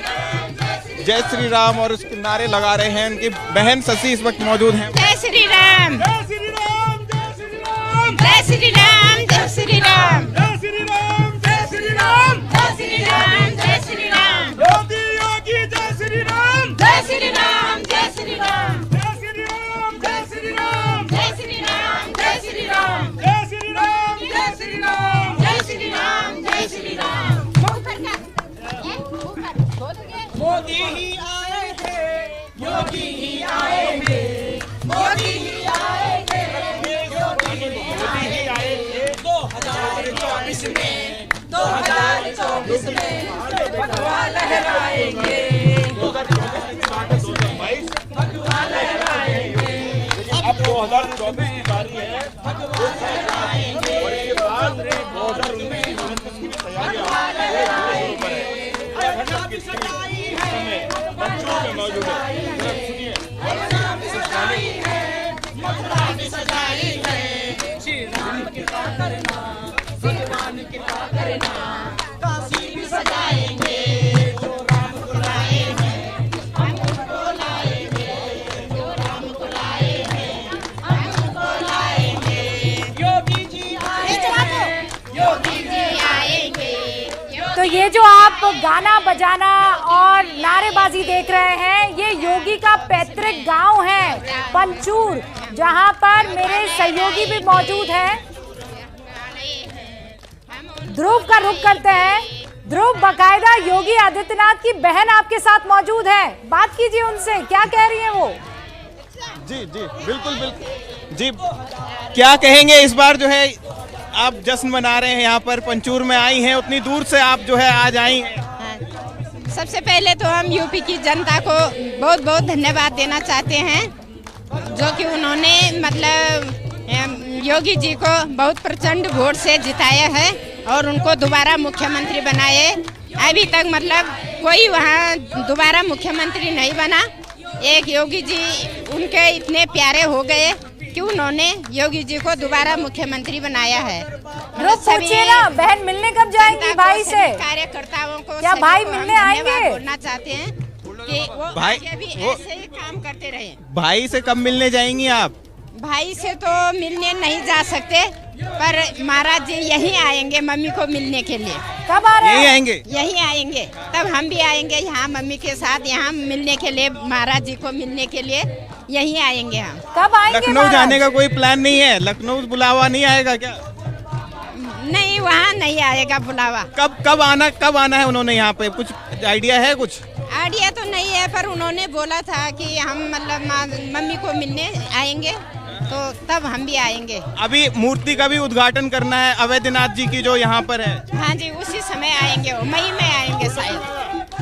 जय श्री राम और उसके नारे लगा रहे हैं। उनकी बहन शशि इस वक्त मौजूद हैं। जय श्री राम, जय श्री राम, जय श्री राम, जय श्री राम, जय श्री राम, जय श्री राम, जय श्री राम, जय श्री राम, जय श्री राम, मोदी योगी जय श्री राम, जय श्री राम, जय श्री राम, जय श्री राम, जय श्री राम, जय श्री राम, जय श्री राम, जय श्री राम, जय श्री राम, जय श्री राम, जय श्री राम। मुंह पर क्या? मुंह पर बोलोगे? मोदी ही आएंगे, योगी ही आएंगे, मोदी ही आएंगे, योगी ही आएंगे। 2024 में, 2024 में भगवा लहराएंगे, भगवा लहराएंगे। अब 2024 की बारी है, भगवा लहराएंगे, और इसके बाद 2019 की तैयारी बच्चों में मौजूद है। सुनिए, श्री राम कृपा करना, भगवान कृपा करना, काशी भी सजाएंगे, जो राम को लाए हैं हम उनको लाएंगे, जो राम को लाए हैं हम उनको लाएंगे। योगी जी आएंगे, योगी जी आएंगे। तो ये जो आप गाना बजाना और नारेबाजी देख रहे हैं, ये योगी का पैतृक गांव है पंचूर, जहां पर मेरे सहयोगी भी मौजूद हैं। ध्रुव का रुख करते हैं। ध्रुव, बकायदा योगी आदित्यनाथ की बहन आपके साथ मौजूद है, बात कीजिए उनसे, क्या कह रही है वो? जी जी बिल्कुल बिल्कुल जी, क्या कहेंगे इस बार जो है आप जश्न मना रहे हैं, यहाँ पर पंचूर में आई हैं, उतनी दूर से आप जो है आज आई हैं। सबसे पहले तो हम यूपी की जनता को बहुत बहुत धन्यवाद देना चाहते हैं, जो कि उन्होंने मतलब योगी जी को बहुत प्रचंड वोट से जिताया है और उनको दोबारा मुख्यमंत्री बनाए। अभी तक मतलब कोई वहाँ दोबारा मुख्यमंत्री नहीं बना। एक योगी जी उनके इतने प्यारे हो गए कि उन्होंने योगी जी को दोबारा मुख्यमंत्री बनाया है। लोग पूछिए ना, बहन मिलने कब जाएंगी भाई से? कार्यकर्ताओं को क्या भाई मिलने आएंगे? बोलना चाहते हैं कि वो भाई आगे भी ऐसे ही काम करते रहे। भाई से कब मिलने जाएंगी आप? भाई से तो मिलने नहीं जा सकते, पर महाराज जी यहीं आएंगे मम्मी को मिलने के लिए। कब आ रहे हैं? यहीं आएंगे, यहीं आएंगे, तब हम भी आएंगे यहाँ मम्मी के साथ, यहाँ मिलने के लिए, महाराज जी को मिलने के लिए यहीं आएंगे हम। कब आएंगे? लखनऊ जाने का कोई प्लान नहीं है? लखनऊ बुलावा नहीं आएगा क्या? नहीं, वहाँ नहीं आएगा बुलावा। कब आना है उन्होंने यहाँ पे, कुछ आइडिया है? कुछ आइडिया तो नहीं है, पर उन्होंने बोला था कि हम मतलब मम्मी को मिलने आएंगे, तो तब हम भी आएंगे। अभी मूर्ति का भी उद्घाटन करना है अवैधनाथ जी की जो यहाँ पर है। हाँ जी, उसी समय आएंगे, वो मई में आएंगे शायद।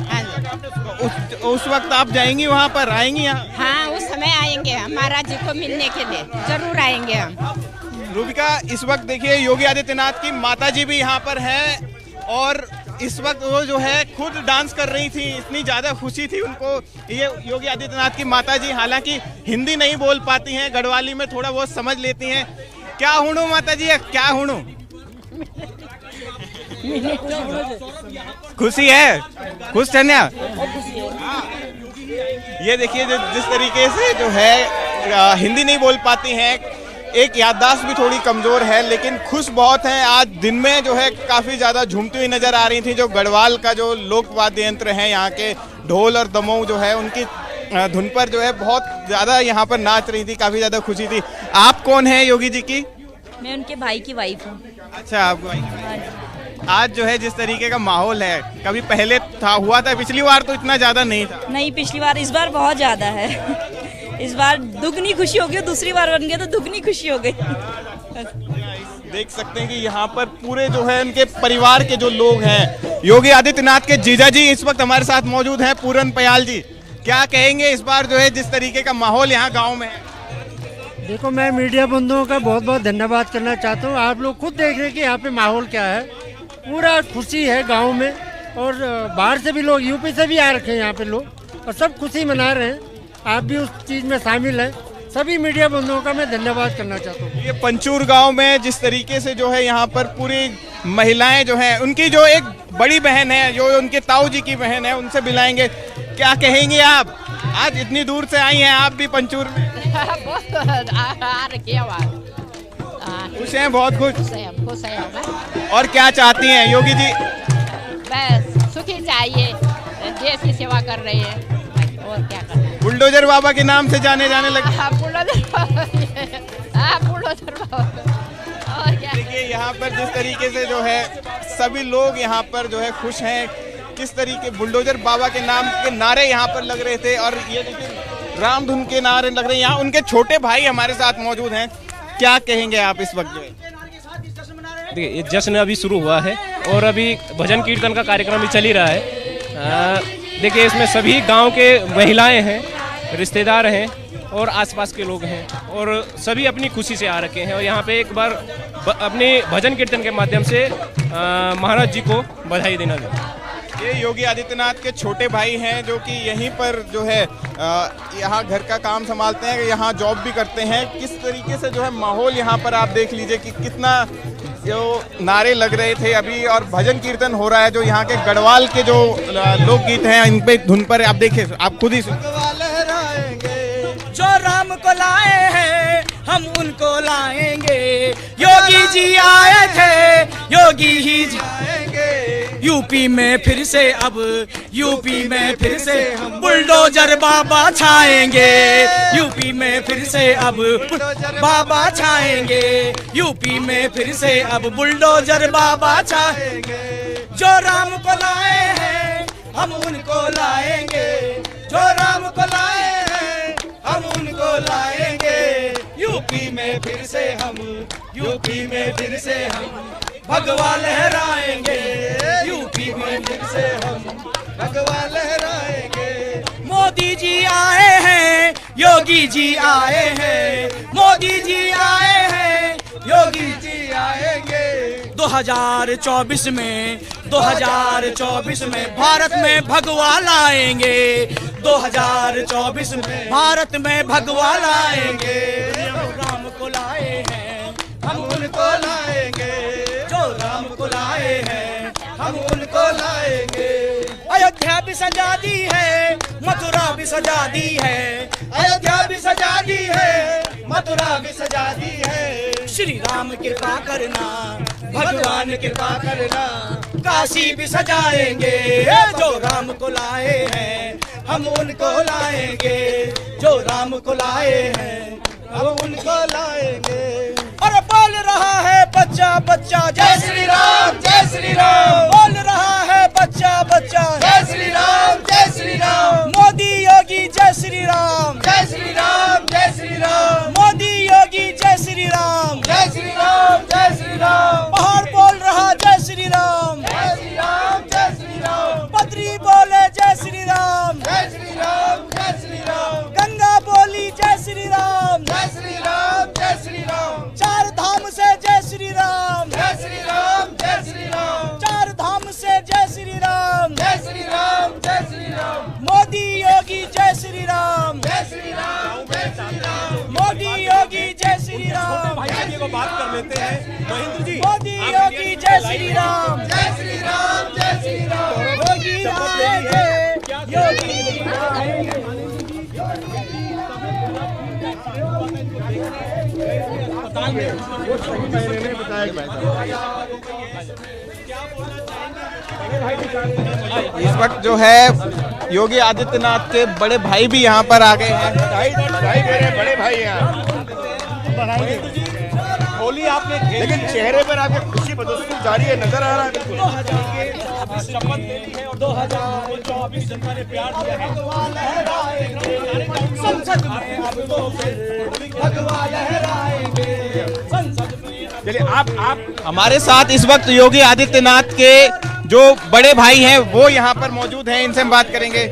हाँ जी, उस वक्त आप जाएंगी वहाँ पर, आएंगी यहाँ? हाँ, उस समय आएंगे हम महाराज जी को मिलने के लिए, जरूर आएंगे हम। रूबिका, इस वक्त देखिए योगी आदित्यनाथ की माताजी भी यहाँ पर हैं और इस वक्त वो जो है खुद डांस कर रही थी, इतनी ज़्यादा खुशी थी उनको। ये योगी आदित्यनाथ की माताजी हालांकि हिंदी नहीं बोल पाती हैं, गढ़वाली में थोड़ा बहुत समझ लेती हैं। क्या हुणु माताजी, क्या हुणु? खुशी है, खुश धन्या। ये देखिए जिस तरीके से जो है हिंदी नहीं बोल पाती हैं, एक याददाश्त भी थोड़ी कमजोर है, लेकिन खुश बहुत हैं। आज दिन में जो है काफ़ी ज़्यादा झूमती हुई नज़र आ रही थी। जो गढ़वाल का जो लोक वाद्य यंत्र है, यहाँ के ढोल और दमऊ जो है, उनकी धुन पर जो है बहुत ज़्यादा यहाँ पर नाच रही थी, काफ़ी ज़्यादा खुशी थी। आप कौन है योगी जी की? मैं उनके भाई की वाइफ हूँ। अच्छा, आपको आज जो है जिस तरीके का माहौल है, कभी पहले हुआ था? पिछली बार तो इतना ज़्यादा नहीं था। नहीं, पिछली बार, इस बार बहुत ज़्यादा है। इस बार दुगनी खुशी हो गई, दूसरी बार बन गया तो दुगनी खुशी हो गई। देख सकते हैं कि यहाँ पर पूरे जो है उनके परिवार के जो लोग हैं, योगी आदित्यनाथ के जीजा जी इस वक्त हमारे साथ मौजूद हैं, पूरन पयाल जी। क्या कहेंगे इस बार जो है जिस तरीके का माहौल यहाँ गांव में है? देखो, मैं मीडिया बंधुओं का बहुत बहुत धन्यवाद करना चाहता हूँ। आप लोग खुद देख रहे हैं कि यहाँ पे माहौल क्या है। पूरा खुशी है गांव में, और बाहर से भी लोग, यूपी से भी आ रखे हैं यहाँ पे लोग, और सब खुशी मना रहे हैं। आप भी उस चीज़ में शामिल हैं। सभी मीडिया बंधुओं का मैं धन्यवाद करना चाहता हूँ। ये पंचूर गांव में जिस तरीके से जो है यहाँ पर पूरी महिलाएं जो हैं, उनकी जो एक बड़ी बहन है, जो उनके ताऊ जी की बहन है, उनसे मिलाएंगे। क्या कहेंगे आप? आज इतनी दूर से आई हैं आप भी पंचूर में। खुश हैं, बहुत खुश हैं। और क्या चाहती हैं योगी जी? बस सुखी चाहिए, देश की सेवा कर रहे हैं, और क्या कर रहे हैं। बुलडोजर बाबा के नाम से जाने लगे। बुलडोजर बाबा। और क्या? देखिए यहाँ पर जिस तरीके से जो है सभी लोग यहाँ पर जो है खुश हैं। किस तरीके बुलडोजर बाबा के नाम के नारे यहाँ पर लग रहे थे, और ये देखिए रामधुन के नारे लग रहे हैं। यहाँ उनके छोटे भाई हमारे साथ मौजूद हैं। क्या कहेंगे आप इस वक्त? जो है देखिए, ये जश्न अभी शुरू हुआ है और अभी भजन कीर्तन का कार्यक्रम भी चल ही रहा है। देखिए, इसमें सभी गांव के महिलाएं हैं, रिश्तेदार हैं और आसपास के लोग हैं, और सभी अपनी खुशी से आ रखे हैं। और यहाँ पे एक बार अपने भजन कीर्तन के माध्यम से महाराज जी को बधाई देना चाहते हैं। ये योगी आदित्यनाथ के छोटे भाई हैं, जो कि यहीं पर जो है यहाँ घर का काम संभालते हैं, यहाँ जॉब भी करते हैं। किस तरीके से जो है माहौल यहाँ पर आप देख लीजिए कि कितना जो नारे लग रहे थे अभी, और भजन कीर्तन हो रहा है। जो यहाँ के गढ़वाल के जो लोकगीत हैं, इन पे धुन पर आप देखिए, आप खुद ही जो राम को लाए हैं हम उनको लाएंगे। योगी जी आए थे, योगी ही जाएंगे। यूपी में फिर से बुलडोजर बाबा छाएंगे। यूपी में फिर से अब बाबा छाएंगे। यूपी में फिर से अब बुलडोजर बाबा छाएंगे। जो राम को लाए हैं हम उनको लाएंगे। जो राम को लाए हैं हम उनको लाएंगे। यूपी में फिर से हम भगवा लहराएंगे। यूपी में फिर से हम भगवा लहराएंगे। मोदी जी आए हैं, योगी जी आए हैं। मोदी जी आए हैं, योगी जी आएंगे। 2024 में भारत में भगवा लाएंगे। 2024 में भारत में भगवा लाएंगे। राम को लाए हैं हम उनको लाएंगे। जो राम को लाए हैं हम उनको लाएंगे। अयोध्या भी सजा दी है, मथुरा भी सजा दी है। अयोध्या भी सजा दी है, मथुरा भी सजा दी है। श्री राम कृपा करना, भगवान कृपा करना। काशी भी सजाएंगे। जो राम को लाए हैं हम उनको लाएंगे। जो राम को लाए हैं हम उनको लाएंगे। और बोल रहा है बच्चा बच्चा जय श्री राम, जय श्री राम। बोल रहा है बच्चा बच्चा जय श्री राम, जय श्री राम। मोदी योगी जय श्री राम, जय श्री राम, जय श्री राम। मोदी योगी जय श्री राम, जय श्री राम, जय श्री राम। पहाड़ बोल रहा जय श्री राम, जय श्री राम, जय श्री राम। बद्री बोले जय श्री राम, जय श्री राम, जय श्री राम। गंगा बोली जय श्री राम, जय श्री राम, जय श्री राम। चार धाम से जय श्री राम, जय श्री राम, जय श्री राम। चार धाम से जय श्री राम, जय श्री राम, जय श्री राम। मोदी योगी जय श्री राम, जय श्री राम, जय श्री राम। मोदी योगी जय श्री राम। भाई को बात कर लेते हैं महेंद्र जी। मोदी योगी जय श्री राम, जय श्री राम, जय श्री राम। योगी आएंगे, योगी आएंगे। इस वक्त जो है योगी आदित्यनाथ के बड़े भाई भी यहाँ पर आ गए हैं। बड़े भाई यहाँ होली आपने, लेकिन चेहरे पर आपके खुशी बदस्तूर जारी है, नजर आ रहा है। शपथ ले ली है और 2024 जनता ने प्यार दिया है। संसद में अब तो फिर भगवा लहराएंगे। संसद में चलिए आप हमारे साथ इस वक्त योगी आदित्यनाथ के जो बड़े भाई हैं वो यहाँ पर मौजूद हैं, इनसे हम बात करेंगे।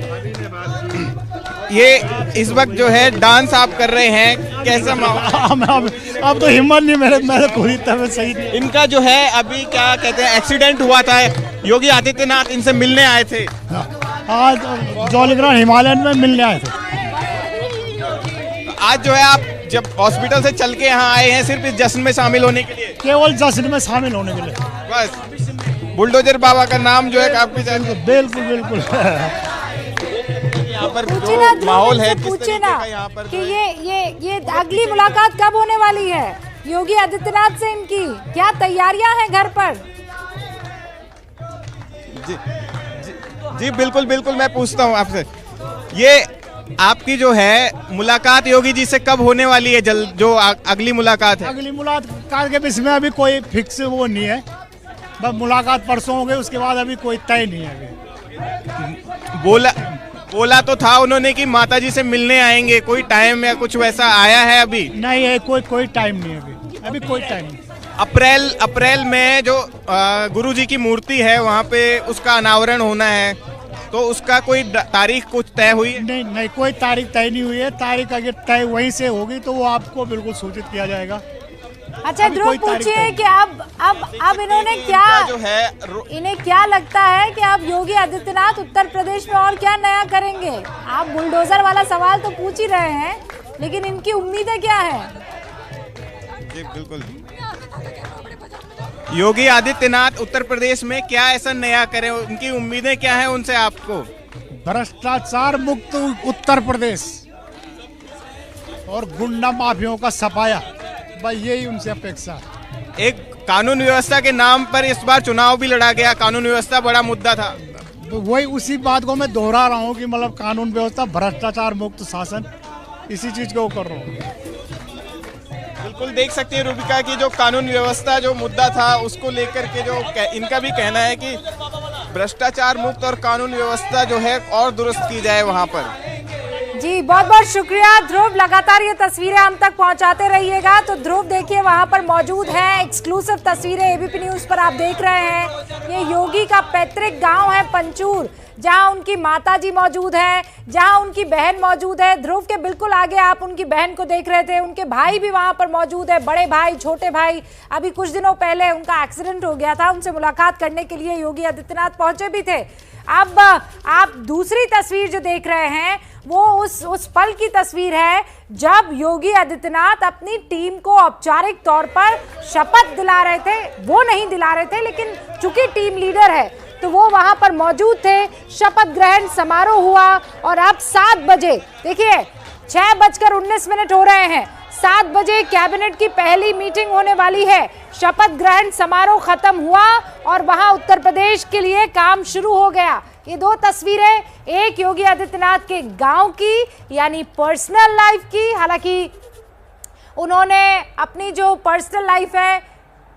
ये इस वक्त जो है डांस आप कर रहे हैं, कैसा माहौल? अब तो हिम्मत नहीं मेरे पूरी तरह सही नहीं। इनका जो है अभी क्या कहते हैं एक्सीडेंट हुआ था, योगी आदित्यनाथ इनसे मिलने आए थे। आज जौलीग्रांट हिमालयन में मिलने आए थे। आज जो है आप जब हॉस्पिटल से चल के यहाँ आए हैं सिर्फ इस जश्न में शामिल होने के लिए? केवल जश्न में शामिल होने के लिए बस। बुलडोजर बाबा का नाम जो है काफी ज्यादा। बिल्कुल बिल्कुल। यहाँ पर पूछे ना जो माहौल है पूछे ना कि ये अगली मुलाकात कब होने वाली है योगी आदित्यनाथ से, इनकी क्या तैयारियां हैं घर पर? जी बिल्कुल बिल्कुल, मैं पूछता हूँ आपसे, ये आपकी जो है मुलाकात योगी जी से कब होने वाली है? जल्द जो अगली मुलाकात है? अगली मुलाकात के बीच में अभी कोई फिक्स वो नहीं है, बस मुलाकात परसों हो गई, उसके बाद अभी कोई तय नहीं है। अभी बोला तो था उन्होंने कि माताजी से मिलने आएंगे, कोई टाइम या कुछ वैसा आया है अभी? नहीं है, कोई टाइम नहीं है अभी कोई टाइम नहीं। अप्रैल में जो गुरुजी की मूर्ति है वहाँ पे उसका अनावरण होना है, तो उसका कोई तारीख कुछ तय हुई है? नहीं, कोई तारीख तय नहीं हुई है। तारीख अगर तय वहीं से होगी तो वो आपको बिल्कुल सूचित किया जाएगा। अच्छा ध्रुव, पूछिए कि अब इन्होंने क्या जो है इन्हें क्या लगता है कि अब योगी आदित्यनाथ उत्तर प्रदेश में और क्या नया करेंगे? आप बुलडोजर वाला सवाल तो पूछ ही रहे हैं, लेकिन इनकी उम्मीदें क्या है? जी बिल्कुल, योगी आदित्यनाथ उत्तर प्रदेश में क्या ऐसा नया करें, उनकी उम्मीदें क्या हैं उनसे आपको? भ्रष्टाचार मुक्त उत्तर प्रदेश और गुंडा माफियों का सफाया, बस यही उनसे अपेक्षा है। एक कानून व्यवस्था के नाम पर इस बार चुनाव भी लड़ा गया, कानून व्यवस्था बड़ा मुद्दा था। तो वही उसी बात को मैं दोहरा रहा हूँ कि मतलब कानून व्यवस्था, भ्रष्टाचार मुक्त शासन, इसी चीज को कर रहा हूँ। बिल्कुल देख सकते हैं रूबिका की जो कानून व्यवस्था जो मुद्दा था उसको लेकर के जो इनका भी कहना है कि भ्रष्टाचार मुक्त और कानून व्यवस्था जो है और दुरुस्त की जाए वहां पर। जी बहुत बहुत शुक्रिया ध्रुव, लगातार ये तस्वीरें हम तक पहुंचाते रहिएगा। तो ध्रुव देखिए वहां पर मौजूद है, एक्सक्लूसिव तस्वीरें एबीपी न्यूज पर आप देख रहे हैं। ये योगी का पैतृक गांव है पंचूर, जहां उनकी माताजी मौजूद है, जहां उनकी बहन मौजूद है। ध्रुव के बिल्कुल आगे आप उनकी बहन को देख रहे थे, उनके भाई भी वहां पर मौजूद है, बड़े भाई, छोटे भाई। अभी कुछ दिनों पहले उनका एक्सीडेंट हो गया था, उनसे मुलाकात करने के लिए योगी आदित्यनाथ पहुंचे भी थे। अब आप दूसरी तस्वीर जो देख रहे हैं वो उस पल की तस्वीर है जब योगी आदित्यनाथ अपनी टीम को औपचारिक तौर पर शपथ दिला रहे थे। वो नहीं दिला रहे थे, लेकिन चूंकि टीम लीडर है तो वो वहां पर मौजूद थे। शपथ ग्रहण समारोह हुआ और अब 7 बजे, देखिए 6:19 हो रहे हैं, 7 बजे कैबिनेट की पहली मीटिंग होने वाली है। शपथ ग्रहण समारोह खत्म हुआ और वहां उत्तर प्रदेश के लिए काम शुरू हो गया। ये 2 तस्वीरें, एक योगी आदित्यनाथ के गांव की यानी पर्सनल लाइफ की, हालांकि उन्होंने अपनी जो पर्सनल लाइफ है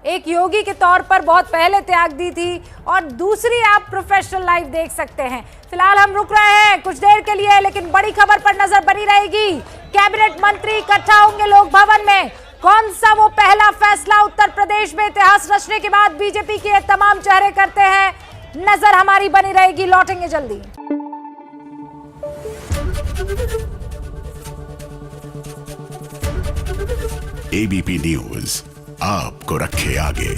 एक योगी के तौर पर बहुत पहले त्याग दी थी, और दूसरी आप प्रोफेशनल लाइफ देख सकते हैं। फिलहाल हम रुक रहे हैं कुछ देर के लिए, लेकिन बड़ी खबर पर नजर बनी रहेगी। कैबिनेट मंत्री इकट्ठा होंगे लोक भवन में। कौन सा वो पहला फैसला उत्तर प्रदेश में इतिहास रचने के बाद बीजेपी के तमाम चेहरे करते हैं, नजर हमारी बनी रहेगी। लौटेंगे जल्दी। एबीपी न्यूज आपको रखे आगे।